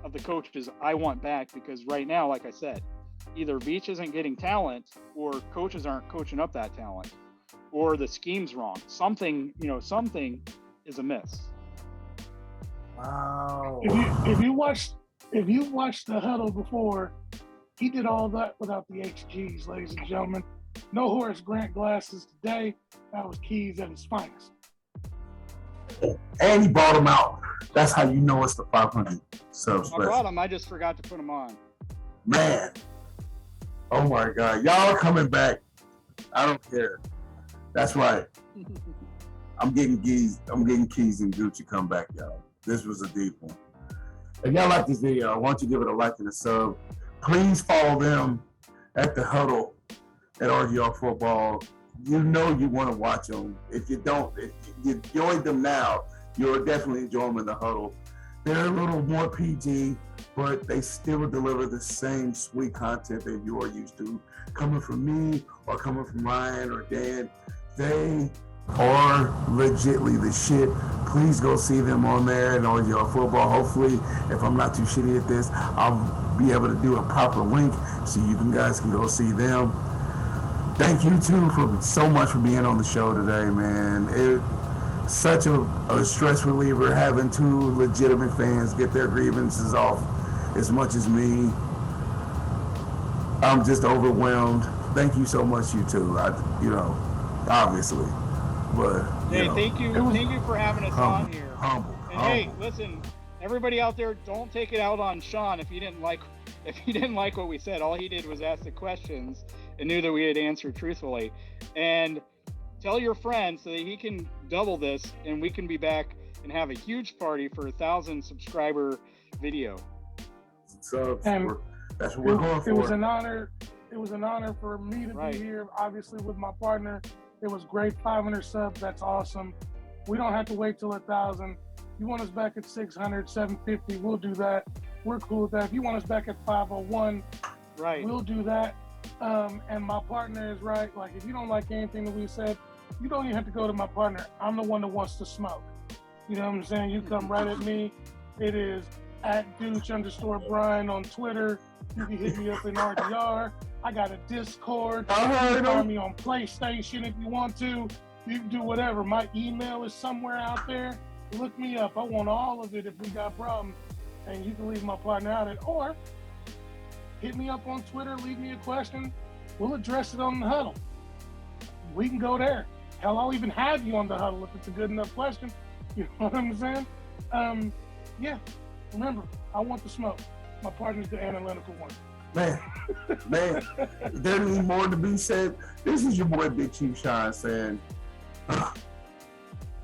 S2: of the coaches I want back, because right now, like I said, either Beach isn't getting talent, or coaches aren't coaching up that talent, or the scheme's wrong. Something is amiss.
S4: Wow.
S3: If you watched the huddle before, he did all that without the HGs, ladies and gentlemen. No Horace Grant glasses today. That was Keas at his finest.
S4: And he bought him out. That's how you know it's the 500 subs.
S2: I brought him. I just forgot to put him on.
S4: Man. Oh my God. Y'all are coming back. I don't care. That's right. I'm getting Keas and Gooch to come back, y'all. This was a deep one. If y'all like this video, why don't you give it a like and a sub. Please follow them at the huddle at RGR Football. You want to watch them. If you don't, if you join them now, you'll definitely enjoy them in the huddle. They're a little more PG, but they still deliver the same sweet content that you are used to. Coming from me or coming from Ryan or Dan, they are legitly the shit. Please go see them on there at RGR Football. Hopefully, if I'm not too shitty at this, I'll be able to do a proper link so you guys can go see them. Thank you too for so much for being on the show today, man. It's such a stress reliever having 2 legitimate fans get their grievances off as much as me. I'm just overwhelmed. Thank you so much, you two. Obviously, but
S2: hey, thank you for having us on here.
S4: Humble.
S2: Hey, listen, everybody out there, don't take it out on Sean if you didn't like what we said. All he did was ask the questions and knew that we had answered truthfully. And tell your friends so that he can double this, and we can be back and have a huge party for 1,000 subscriber video.
S4: So that's what we're going for.
S3: It was an honor. It was an honor for me to be here, obviously with my partner. It was great. 500 subs. That's awesome. We don't have to wait till 1,000. You want us back at 600, 750, we'll do that. We're cool with that. If you want us back at 501, we'll do that. And my partner is right. Like, if you don't like anything that we said, you don't even have to go to my partner. I'm the one that wants to smoke. You know what I'm saying? You come right at me. It is at Gooch_Brian on Twitter. You can hit me up in RGR. I got a Discord. You can find me on PlayStation if you want to. You can do whatever. My email is somewhere out there. Look me up. I want all of it if we got problems. And you can leave my partner out of it. Or hit me up on Twitter. Leave me a question. We'll address it on the huddle. We can go there. Hell, I'll even have you on the huddle if it's a good enough question. You know what I'm saying? Yeah. Remember, I want the smoke. My partner's the analytical one.
S4: Man, there ain't more to be said. This is your boy Big Chief Sean saying,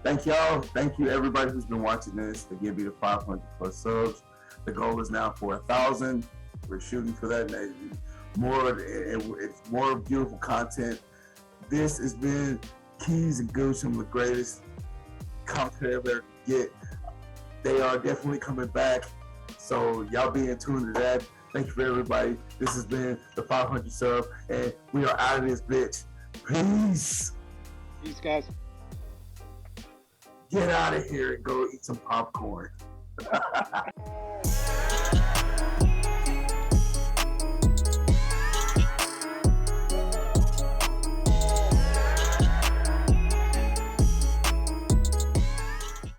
S4: thank y'all. Thank you everybody who's been watching this to give me the 500 plus subs. The goal is now for 1,000. We're shooting for that. It's more beautiful content. This has been Keas and Gooch, some of the greatest content I've ever get. They are definitely coming back. So y'all be in tune to that. Thank you for everybody. This has been the 500 sub, and we are out of this bitch. Peace.
S2: Peace, guys.
S4: Get out of here and go eat some popcorn.